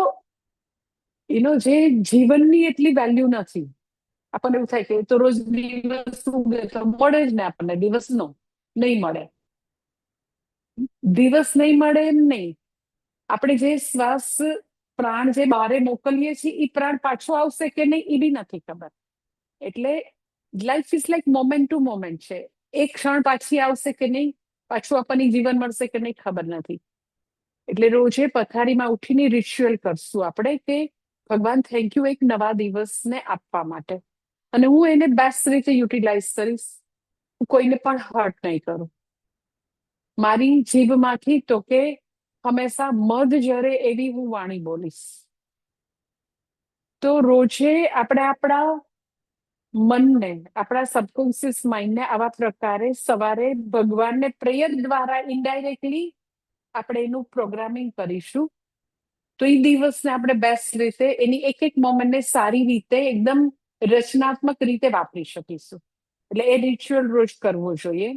જે જીવનની એટલી વેલ્યુ નથી. આપણને એવું થાય કે તો રોજ દિવસ ઉગે તો મળે જ ને આપણને, દિવસ નો નહીં મળે. દિવસ નહીં મળે એમ નહીં, આપણે જે શ્વાસ પ્રાણ જે બારે મોકલીએ છીએ એ પ્રાણ પાછો આવશે કે નહીં એ બી નથી ખબર. એટલે life is like moment to moment છે. એક ક્ષણ પાછી આવશે કે નહીં, પાછું આપણને જીવન મળશે કે નહીં, ખબર નથી. એટલે રોજે પથારીમાં ઉઠીને રિચ્યુઅલ કરશું આપણે કે ભગવાન થેન્ક યુ એક નવા દિવસને આપવા માટે, અને હું એને બેસ્ટ રીતે યુટિલાઇઝ કરીશ. હું કોઈને પણ હર્ટ નહીં કરું. મારી જીભમાંથી તો કે હંમેશા મધ જરે એવી હું વાણી બોલીશ. તો રોજે આપણે આપણા મનને, આપણા સબકોન્શિયસ માઇન્ડને આવા પ્રકારે સવારે ભગવાનને પ્રેયર દ્વારા ઇનડાયરેક્ટલી આપણે એનું પ્રોગ્રામિંગ કરીશું. તો એ દિવસને આપણે બેસ્ટ રીતે, એની એક એક મોમેન્ટને સારી રીતે, એકદમ રચનાત્મક રીતે વાપરી શકીશું. એટલે એ રિચ્યુઅલ રોજ કરવો જોઈએ.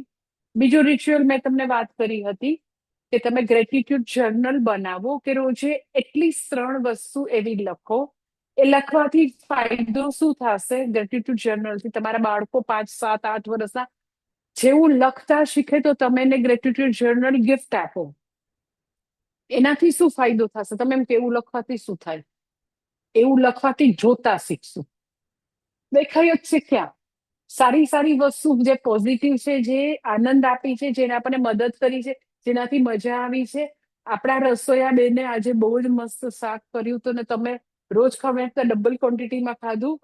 બીજો રિચ્યુઅલ મેં તમને વાત કરી હતી કે તમે ગ્રેટિટ્યુડ જર્નલ બનાવો, કે રોજે એટલીસ્ટ 3 વસ્તુ એવી લખો. એ લખવાથી ફાયદો શું થશે ગ્રેટિટ્યુડ જર્નલથી? તમારા બાળકો 5, 7, 8 વર્ષના જેવું લખતા શીખે તો તમે એને ગ્રેટિટ્યુડ જર્નલ ગિફ્ટ આપો, એનાથી શું ફાયદો થશે? તમે એમ કે એવું લખવાથી શું થાય? એવું લખવાથી જોતા શીખશું. દેખાય જ છે ક્યાં સારી સારી વસ્તુ જે પોઝિટિવ છે, જે આનંદ આપી છે, જેને આપણને મદદ કરી છે, જેનાથી મજા આવી છે. આપણા રસોઈયા બેને આજે બહુ જ મસ્ત શાક કર્યું હતું ને તમે રોજ ખાવા ડબલ ક્વોન્ટિટીમાં ખાધું,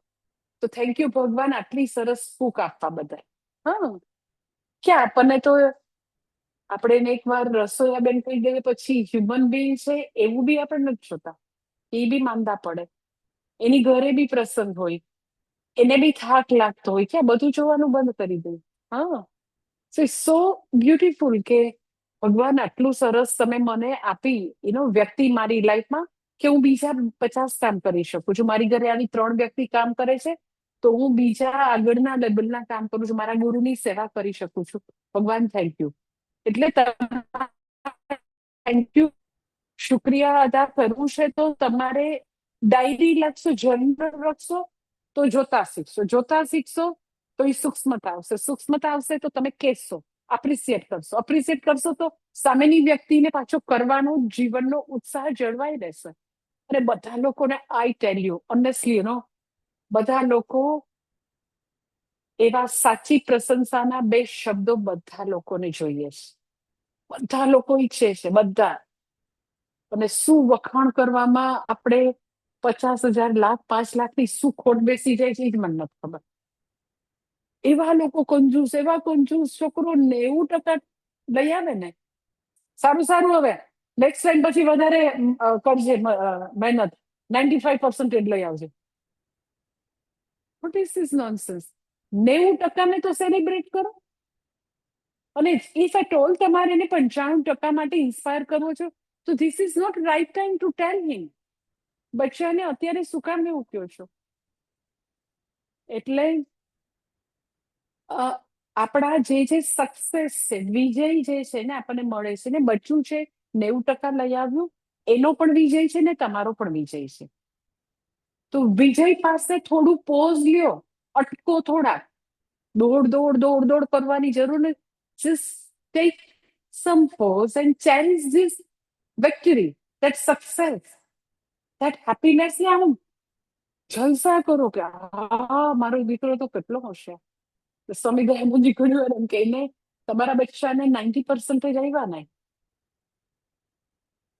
તો થેન્ક યુ ભગવાન આટલી સરસ કુક આપવા બધા. હા, ક્યાં આપણને તો આપણે એને એકવાર રસોઈયા બેન કહી દઈએ પછી હ્યુમન બીંગ છે એવું બી આપણે નથી જોતા. એ બી માંદા પડે, એની ઘરે બી પ્રસંગ હોય, એને બી થાક લાગતો હોય, ક્યાં બધું જોવાનું બંધ કરી દે. હા, સો બ્યુટીફુલ કે ભગવાન આટલું સરસ તમે મને આપી વ્યક્તિ મારી લાઈફમાં, કે હું બીજા 50 કામ કરી શકું છું. મારી ઘરે આવી 3 વ્યક્તિ કામ કરે છે તો હું બીજા આગળના લેવલના કામ કરું છું, મારા ગુરુની સેવા કરી શકું છું. ભગવાન થેન્ક યુ. એટલે થેન્ક યુ, શુક્રિયા અદા કરવું છે તો તમારે ડાયરી લખશો, જર્નલ લખશો તો જોતા શીખશો, જોતા શીખશો તો એ સૂક્ષ્મતા આવશે, સૂક્ષ્મતા આવશે તો તમે કહેશો, એપ્રિસિએટ કરશો, એપ્રિસિએટ કરશો તો સામેની વ્યક્તિને પાછો કરવાનો જીવનનો ઉત્સાહ જળવાઈ રહેશે. અને બધા લોકોને આઈ ટેલ યુ ઓનેસ્ટલી બધા લોકો એવા સાચી પ્રશંસાના 2 શબ્દો બધા લોકોને જોઈએ છે, બધા લોકો ઈચ્છે છે, બધા. અને શું વખાણ કરવામાં આપણે 50,000 લાખ 5 લાખની શું ખોટ બેસી જાય છે એ જ મને નથી ખબર. એવા લોકો કંજૂસ, એવા કંજૂસ. છોકરો 90% લઈ આવે ને સારું સારું, હવે નેક્સ્ટ ટાઈમ પછી વધારે કરજે મહેનત, 95% લઈ આવજે. What is this nonsense? 90% તો સેલિબ્રેટ કરો. અને ઇફ એટ ઓલ તમારે એને 95% માટે ઇન્સ્પાયર કરવો છો તો this is not right time to tell him. બચ્ચાને અત્યારે શું કામ એવું કહો છો? એટલે આપણા જે સક્સેસ છે, વિજય જે છે ને આપણને મળે છે ને, બચ્ચું છે 90% લઈ આવ્યું, એનો પણ વિજય છે ને તમારો પણ વિજય છે. તો વિજય પાસે થોડું પોઝ લ્યો, અટકો થોડા. દોડ દોડ દોડ દોડ કરવાની જરૂર નથી. Just take some pause and cherish this victory, that success, that happiness. ને આમ જલસા કરો કે હા મારો દીકરો તો કેટલો હોશિયાર. સ્વામી દયાનંદજી ઘણી વાર એમ કહીને તમારા બચ્ચાને 90% આવ્યા ને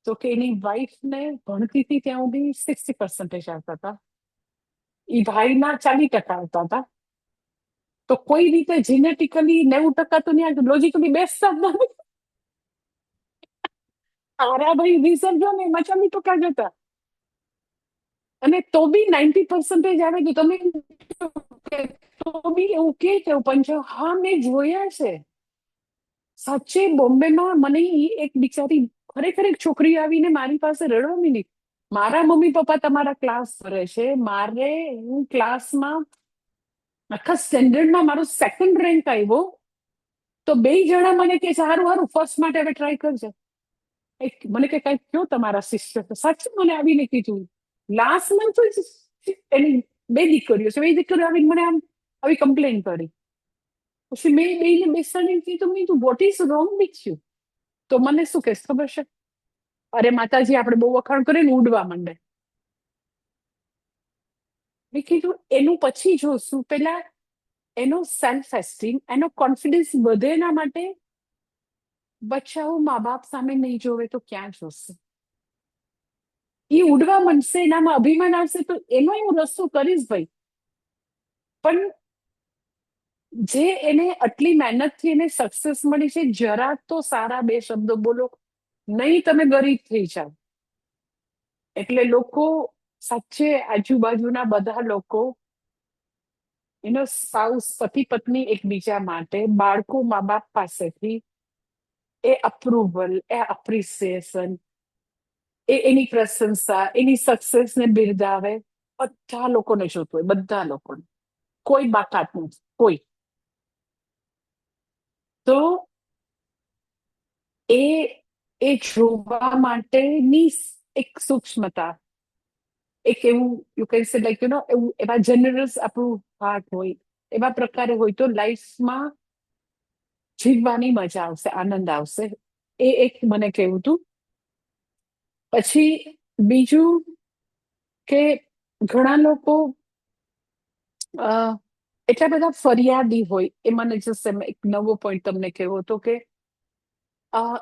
તો કે એની વાઈફને ભણતી હતી ત્યાં સુધી 60% આવતા હતા, એ ભાઈના 40% આવતા હતા. તો કોઈ રીતે જીનેટિકલી 90% તો ત્યાં લોજિકલી બેસતા જ નથી. તારા ભાઈ વિસર્જો ને એમાં 40% જતા, અને તો બી 90% આવે તો તમે તો બી એવું કે પંચો. હા, મેં જોયા છે સાચે બોમ્બેમાં. મને એક બિચારી ખરેખર એક છોકરી આવીને મારી પાસે રડવા માંડી, મારા મમ્મી પપ્પા તમારા ક્લાસ કરે છે, મારે હું ક્લાસમાં આખા સ્ટેન્ડર્ડમાં મારો 2nd રેન્ક આવ્યો, તો 2 જણા મને કે સારું સારું ફર્સ્ટ માટે હવે ટ્રાય કરજે. મને કે કઈ કયો તમારા શિષ્ય, સાચું મને આવીને કીધું. લાસ્ટ મંથ એની 2 દીકરીઓ છે, 2 દીકરીઓ આવીને મને આમ આવી કમ્પ્લેન કરી. પછી મેં બેને બેસાડીને કીધું, મેં તું what is wrong with you? તો મને શું કહેશ ખબર છે? અરે માતાજી, આપણે બહુ વખાણ કરીએ ને ઉડવા માંડે. મેં કીધું એનું પછી જોશું, પેલા એનો સેલ્ફ એસ્ટીમ, એનો કોન્ફિડન્સ વધે એના માટે બચ્ચાઓ મા બાપ સામે નહીં જોવે તો ક્યાં જોશે? એ ઉડવા માંડશે, એનામાં અભિમાન આવશે તો એનો હું રસ્તો કરીશ ભાઈ. પણ જે એને આટલી મહેનતથી એને સક્સેસ મળી છે, જરા તો સારા 2 શબ્દો બોલો, નહીં તમે ગરીબ થઈ જાઓ. એટલે લોકો સાચે આજુબાજુના બધા લોકો સ્પાઉસ, પતિ પત્ની એકબીજા માટે, બાળકો મા બાપ પાસેથી એ અપ્રુવલ, એ એપ્રિસિએશન, એની પ્રશંસા, એની સક્સેસને બિરદાવે. બધા લોકોને જોતું હોય, બધા લોકોને, કોઈ બાકાત નથી, કોઈ. તો એ જોવા માટેની એક સૂક્ષ્મતા, એક એવું યુ કેન સે લાઈક એવું એવા જનરસ આપણું હાર્ટ હોય, એવા પ્રકારે હોય તો લાઈફમાં જીવવાની મજા આવશે, આનંદ આવશે. એ એક મને કેવું હતું. પછી બીજું કે ઘણા લોકો અ એટલા બધા ફરિયાદી હોય. એ મને જસ્ટ એક નવો પોઈન્ટ તમને કહેવો હતો કે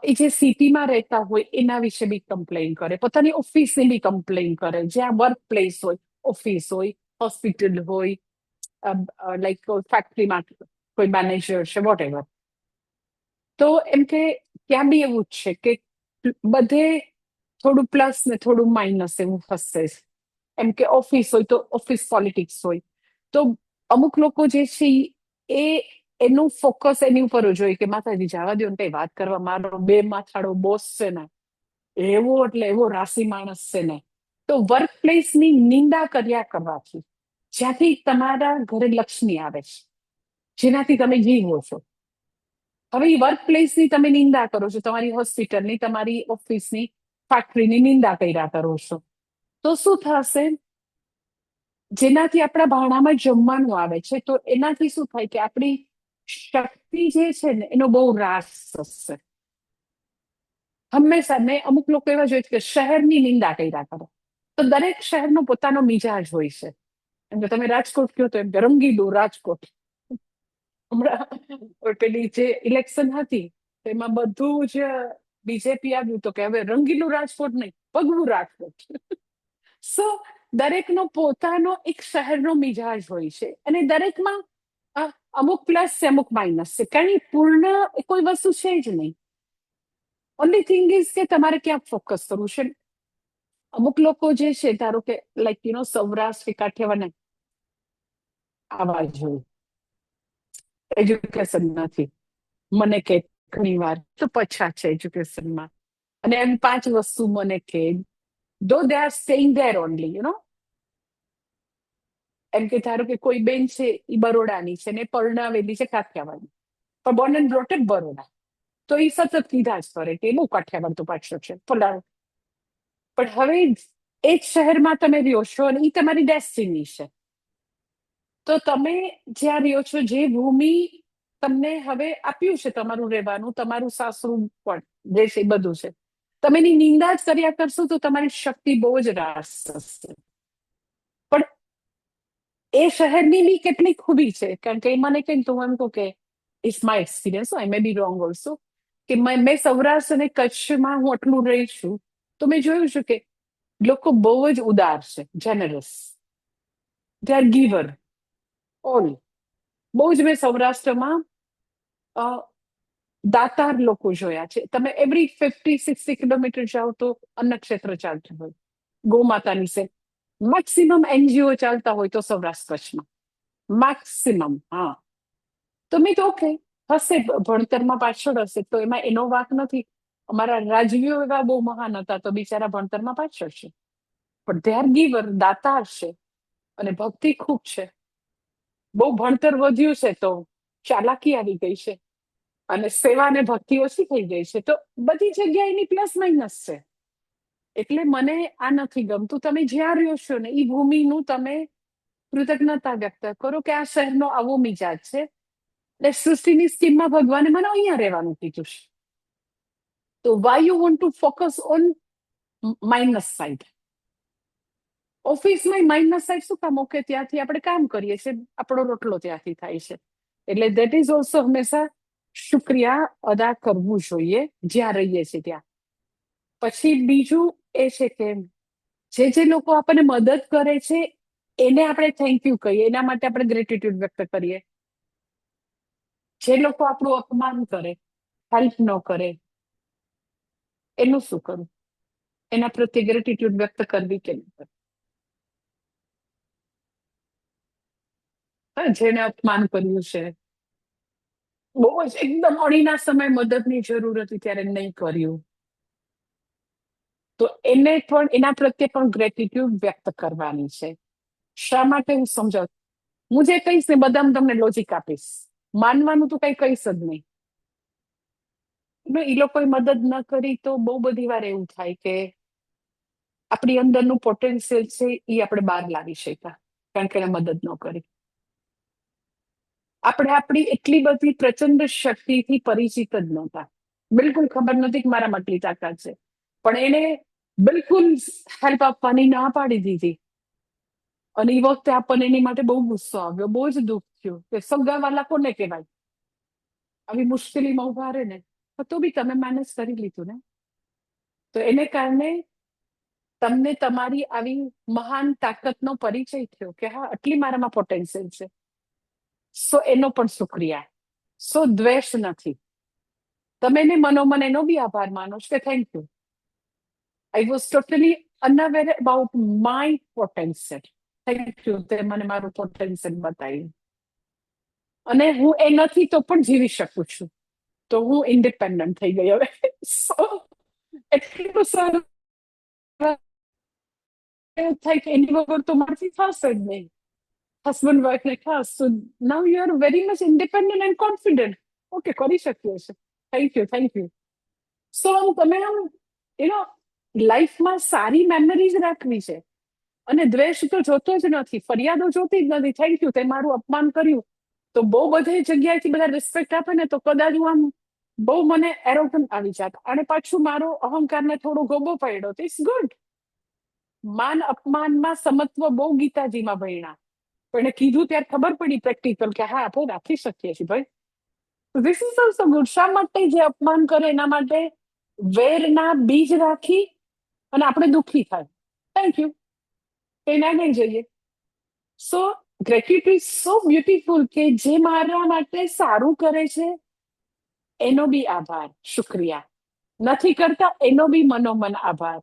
એ જે સિટીમાં રહેતા હોય એના વિશે બી કમ્પ્લેન કરે, પોતાની ઓફિસની બી કમ્પ્લેન કરે, જ્યાં વર્ક પ્લેસ હોય, ઓફિસ હોય, હોસ્પિટલ હોય, લાઈક ફેક્ટરીમાં કોઈ મેનેજર છે, વોટ એવર. તો એમ કે ત્યાં બી એવું જ છે કે બધે થોડું પ્લસ ને થોડું માઇનસ એવું હશે જ. એમ કે ઓફિસ હોય તો ઓફિસ પોલિટિક્સ હોય. તો અમુક લોકો જે છે એ એનું ફોકસ એની ઉપર જ હોય કે માતાજી જવા દો ને, કઈ વાત કરવા, મારો બે માથાળો બોસ છે ને એવો, એટલે એવો રાશિ માણસ છે ને. તો વર્ક પ્લેસની નિંદા કર્યા કરવાથી જ્યાંથી તમારા ઘરે લક્ષ્મી આવે છે, જેનાથી તમે જીવો છો, હવે એ વર્ક પ્લેસની તમે નિંદા કરો છો, તમારી હોસ્પિટલની, તમારી ઓફિસની, ફેક્ટરીની નિંદા કર્યા કરો છો, તો શું થશે? જેનાથી આપણા ભાણામાં જમવાનું આવે છે, તો એનાથી શું થાય કે આપણી શક્તિ જે છે ને એનો બહુ રાસ થશે. હંમેશા મેં અમુક લોકો એવા જોયું કે શહેરની નિંદા કર્યા કરે. તો દરેક શહેરનો પોતાનો મિજાજ હોય છે. એમ કે તમે રાજકોટ કહો તો એમ કે રંગીલું રાજકોટ. હમણાં પેલી જે ઇલેક્શન હતી એમાં બધું જ બીજેપી આવ્યું તો કે હવે રંગીલું રાજકોટ નહીં, ભગવું રાજકોટ. સો દરેકનો પોતાનો એક શહેરનો મિજાજ હોય છે, અને દરેકમાં અમુક પ્લસ છે, અમુક માઇનસ છે. કઈ પૂર્ણ કોઈ વસ્તુ છે જ નહીં. ઓનલી થિંગ ઇઝ કે તમારે ક્યાં ફોકસ કરવું છે. અમુક લોકો જે છે, ધારો કે લાઈક સૌરાષ્ટ્ર કે કાઠિયાવાડ આવા જોઈએ, એજ્યુકેશન નથી, મને કે ઘણી વાર તો પછાત છે એજ્યુકેશનમાં. અને એમ પાંચ વસ્તુ મને કે though they are staying there only એમ કે ધારો કે કોઈ બેન છે એ બરોડાની છે ને પરણાવેલી છે કાઠિયાવાડની, પણ Born and brought up Baroda. તો એ સતત કીધા જ કરે કે બહુ કાઠિયાવાડ તો પાછળ છે ફલાણ. પણ હવે એ જ શહેરમાં તમે રહ્યો છો અને એ તમારી ડેસ્ટિની છે. તો તમે જ્યાં રહ્યો છો, જે ભૂમિ તમને હવે આપ્યું છે તમારું રહેવાનું, તમારું સાસરું પણ જે છે બધું છે, તમે એની નિંદા જ કર્યા કરશો તો તમારી શક્તિ બહુ જ રાસ થશે. પણ એ શહેરની બી કેટલી ખૂબી છે, કારણ કે એ મને કઈ તો એમ કહું કે it's my experience, I may be wrong also, કે મેં સૌરાષ્ટ્ર અને કચ્છમાં હું આટલું રહી છું તો મેં જોયું છે કે લોકો બહુ જ ઉદાર છે, જેનરસ, દે આર ગીવર ઓલ. બહુ જ મેં સૌરાષ્ટ્રમાં દાતાર લોકો જોયા છે. તમે એવરી 50-60 કિલોમીટર જાઓ તો અન્નક્ષેત્ર ચાલતું હોય, ગૌ માતાની છે. મેક્સિમમ એનજીઓ ચાલતા હોય તો સૌરાષ્ટ્ર કચ્છમાં મેક્સિમમ. હા, તો મેં તો ઓકે હશે, ભણતરમાં પાછળ હશે તો એમાં એનો વાક નથી. અમારા રાજવીઓ એવા બહુ મહાન હતા તો બિચારા ભણતરમાં પાછળ છે, પણ દે આર ગીવર, દાતાર છે, અને ભક્તિ ખૂબ છે. બહુ ભણતર વધ્યું છે તો ચાલાકી આવી ગઈ છે, અને સેવા અને ભક્તિ ઓછી થઈ ગઈ છે. તો બધી જગ્યાએ એની પ્લસ માઇનસ છે. એટલે મને આ નથી ગમતું. તમે જ્યાં રહ્યો છો ને એ ભૂમિનું તમે કૃતજ્ઞતા વ્યક્ત કરો કે આ શહેરનો આવો મિજાજ છે, એટલે સૃષ્ટિની સ્કીમમાં ભગવાને મને અહીંયા રહેવાનું કીધું છે. તો why you want to focus on minus side? ઓફિસમાં માઇનસ સાઇડ શું કામ? ઓકે, ત્યાંથી આપણે કામ કરીએ છીએ, આપણો રોટલો ત્યાંથી થાય છે. એટલે દેટ ઇઝ ઓલ્સો હંમેશા શુક્રિયા અદા કરવું જોઈએ જ્યાં રહીએ છીએ ત્યાં. પછી બીજું એ છે કે જે લોકો આપણને મદદ કરે છે એને આપણે થેન્ક યુ કહીએ, એના માટે આપણે ગ્રેટિટ્યુડ વ્યક્ત કરીએ. જે લોકો આપણું અપમાન કરે, હેલ્પ ન કરે, એનું શું કરું? એના પ્રત્યે ગ્રેટિટ્યુડ વ્યક્ત કરવી કે નહીં કરવી? જેને અપમાન કર્યું છે, બહુ જ એકદમ અણીના સમય મદદની જરૂર હતી ત્યારે નહીં કર્યું, તો એને પણ એના પ્રત્યે પણ ગ્રેટિટ્યુડ વ્યક્ત કરવાની છે. શા માટે હું સમજાવું? હું જે કહીશ ને બધા તમને લોજિક આપીશ, માનવાનું તો કઈ કહીશ જ નહીં. એ લોકોએ મદદ ન કરી તો બહુ બધી વાર એવું થાય કે આપણી અંદરનું પોટેન્શિયલ છે એ આપણે બહાર લાવી શક્યા, કારણ કે એને મદદ ન કરી. આપણે આપણી એટલી બધી પ્રચંડ શક્તિથી પરિચિત જ નહોતા. બિલકુલ ખબર નથી કે મારામાં આટલી તાકાત છે. પણ એને બિલકુલ હેલ્પ આપવાની ના પાડી દીધી. અને એ વખતે આપણને એની માટે બહુ ગુસ્સો આવ્યો, બહુ જ દુઃખ થયું કે સગાવાલા કોને કહેવાય, આવી મુશ્કેલીમાં ઉભા રહે ને, તો બી તમે મેનેજ કરી લીધું ને. તો એને કારણે તમને તમારી આવી મહાન તાકાતનો પરિચય થયો કે હા, આટલી મારામાં પોટેન્શિયલ છે. સો એનો પણ શુક્રિયા. સો દ્વેષ નથી. તમે એને મનોમન એનો બી આભાર માનો છો કે thank you, I was totally unaware about my potential. Thank you, તે મને મારું પોટેન્શિયલ બતાવ્યું. અને હું એ નથી તો પણ જીવી શકું છું. તો હું ઇન્ડિપેન્ડન્ટ થઈ ગઈ હવે. સો એટલું સારું થાય કે એની વગર તો મારથી થશે જ નહીં. હસબન્ડ વાઈફને ખાસ. So now you are very much independent and confident. Okay, કરી શકીએ છીએ. Thank you, thank you. So તમે આમ લાઈફમાં સારી મેમરીઝ રાખવી છે. અને દ્વેષ તો જોતો જ નથી, ફરિયાદો જોતી જ નથી. થેન્ક યુ, તે મારું અપમાન કર્યું. તો બહુ બધી જગ્યાએથી બધા રિસ્પેક્ટ આપે ને, તો કદાચ હું આમ બહુ મને એરોગન્ટ આવી જાત. અને પાછું મારો અહંકારને થોડો ગોબો પડ્યો. It's good. માન અપમાનમાં સમત્વ બહુ ગીતાજીમાં ભણ્યા. પણ એને કીધું ત્યારે ખબર પડી પ્રેક્ટિકલ કે હા, આપણે રાખી શકીએ છીએ ભાઈ. This is also good. શા માટે જે અપમાન કરે એના માટે વેરના બીજ રાખી અને આપણે દુઃખી થાય? થેન્ક યુ, કઈ ના નહીં જોઈએ. સો ગ્રેટિટ્યુડ સો બ્યુટીફુલ કે જે મારા માટે સારું કરે છે એનો બી આભાર, શુક્રિયા. નથી કરતા એનો બી મનોમન આભાર.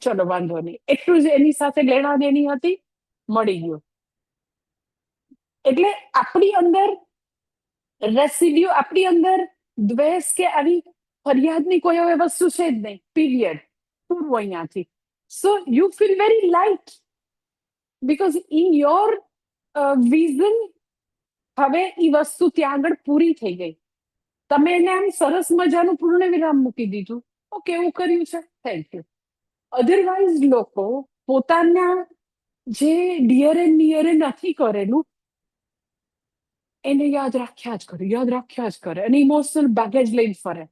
ચલો વાંધો નહીં, એટલું જ એની સાથે લેણા દેણી હતી, મળી ગયું. એટલે આપણી અંદર રેસિડ્યુ, આપણી અંદર દ્વેષ કે આવી ફરિયાદની કોઈ હવે વસ્તુ છે જ નહીં. પીરિયડ. પૂરું અહીંયાથી. So you feel very light because in your vision હવે એ વસ્તુ ત્યાં આગળ પૂરી થઈ ગઈ. તમે એને આમ સરસ મજાનું પૂર્ણ વિરામ મૂકી દીધું. ઓકે, એવું કર્યું છે, થેન્ક યુ. અધરવાઇઝ લોકો પોતાના જે ડિયર એન્ડ નિયરે નથી કરેલું એને યાદ રાખ્યા જ કરે, યાદ રાખ્યા જ કરે, અને ઇમોશનલ બેગેજ લઈને ફરે.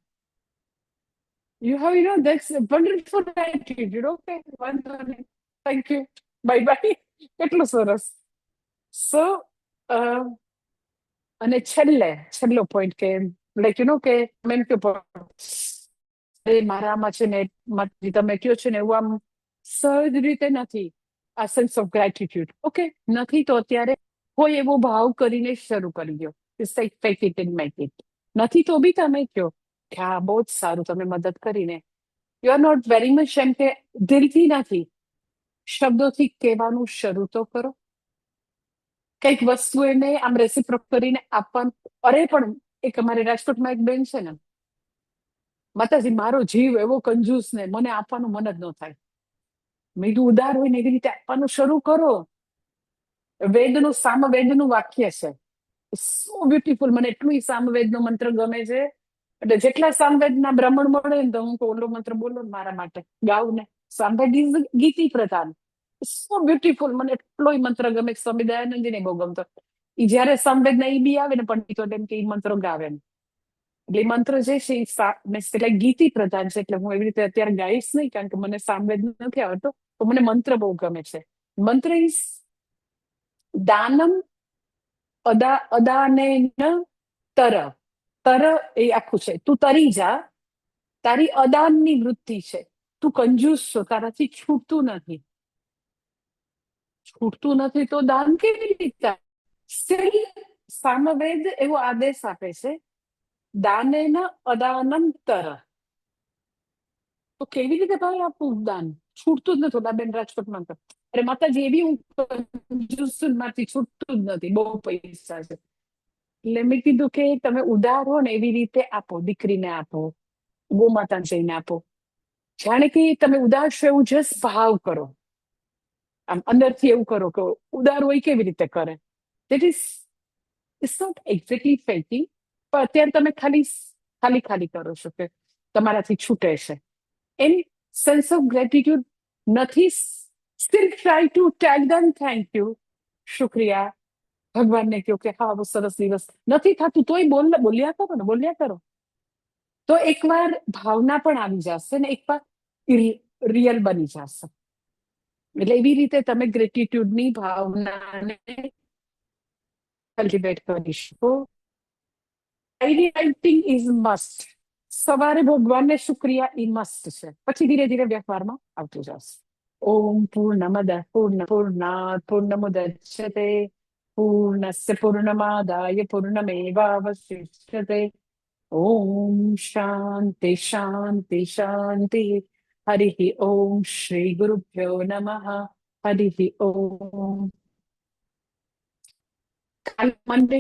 You have that's wonderful attitude. Okay, વાંધો નહીં, થેન્ક યુ, બાય બાય. કેટલું સરસ. સો અને છેલ્લો પોઈન્ટ કે લાઈક કે એમ કે મારામાં છે ને, તમે કયો છો ને એવું આમ સહજ રીતે નથી આ સેન્સ ઓફ ગ્રેટિટ્યુડ. ઓકે, નથી તો અત્યારે કોઈ એવો ભાવ કરીને શરૂ કરી દો. Fake it and make it. નથી તો બી તમે કહો કે હા, બહુ જ સારું, તમે મદદ કરીને. You are not very much, એમ કે દિલથી નથી, શબ્દોથી કહેવાનું શરૂ તો કરો. કઈક વસ્તુ એને આમ રેસિપ્રોક કરીને આપવાનું. અરે પણ એક અમારે રાજકોટમાં એક બેન છે ને, માતાજી મારો જીવ એવો કંજૂસ ને, મને આપવાનું મન જ ન થાય. મેં કીધું ઉદાર હોય ને એવી રીતે આપવાનું શરૂ કરો. વેદનું સામવેદનું વાક્ય છે, સો બ્યુટીફુલ. મને એટલું સામવેદનો મંત્ર ગમે છે. એટલે જેટલા સામવેદના બ્રાહ્મણ મળે ને, તો હું તો ઓલો મંત્ર બોલો ને મારા માટે, ગાઉં ને. સામવેદ ઇઝ ગીતિ પ્રધાન. So beautiful. મને એટલો મંત્ર ગમે. સ્વામી દયાનંદજીને બહુ ગમતો. એ જયારે સંવેદના ઈ બી આવે ને, પંડિતો એમ કે મંત્રો ગાવે ને, એટલે મંત્ર જે છે એટલે ગીતિ પ્રધાન છે. એટલે હું એવી રીતે અત્યારે ગાઈશ નહીં, કારણ કે મને સામવેદ નથી આવડતો. તો મને મંત્ર બહુ ગમે છે. મંત્ર ઇઝ દાનમ અદાને તર એ આખું છે. તું તરી જા, તારી અદાનની વૃત્તિ છે. તું કંજૂસ છો, તારાથી છૂટતું નથી. છૂટતું નથી તો દાન કેવી રીતે? સ્ટીલ સામવેદ એવો આદેશ આપે છે, દાનેન અદાનંતર. તો કેવી રીતે ભાઈ આપવું દાન? છૂટતું જ નથી. બેન રાજકોટમાં અરે માતાજી, એવી હું માંથી છૂટતું જ નથી, બહુ પૈસા છે. એટલે મેં કીધું કે તમે ઉદાર હો ને એવી રીતે આપો. દીકરીને આપો, ગોમાતા જઈને આપો. જાણે કે તમે ઉદાર છો એવું જસ્ટ ભાવ કરો. આમ અંદરથી એવું કરો કે ઉદાર હોય કેવી રીતે કરે. That is it's not exactly faking, પણ અત્યારે તમે ખાલી ખાલી કરો છો કે તમારાથી છૂટે છે. એન સેન્સ ઓફ ગ્રેટિટ્યુડ નથી. Still try to tell them thank you, શુક્રિયા, ભગવાનને કહો કે હા, બહુ સરસ દિવસ. નથી થતું તોય બોલ્યા કરો ને, બોલ્યા કરો. તો એકવાર ભાવના પણ આવી જશે ને એકવાર રિયલ બની જશે. એટલે એવી રીતે તમે ગ્રેટિટ્યુડની ભાવનાને કલ્ટિવેટ કરી શકો. Diary writing is must. સવારે ભગવાનને શુક્રિયા એ મસ્ટ છે, પછી ધીરે ધીરે વ્યવહારમાં આવતું જશે. ઓમ પૂર્ણમદ પૂર્ણાત પૂર્ણમુદચ્યતે પૂર્ણસ્ય પૂર્ણમાદાય પૂર્ણમેવાવશિષ્યતે. ઓમ શાંતિ શાંતિ શાંતિ. હરિ ઓમ શ્રી ગુરુભ્યો નમઃ. હરિ ઓમ. કાલ મંડે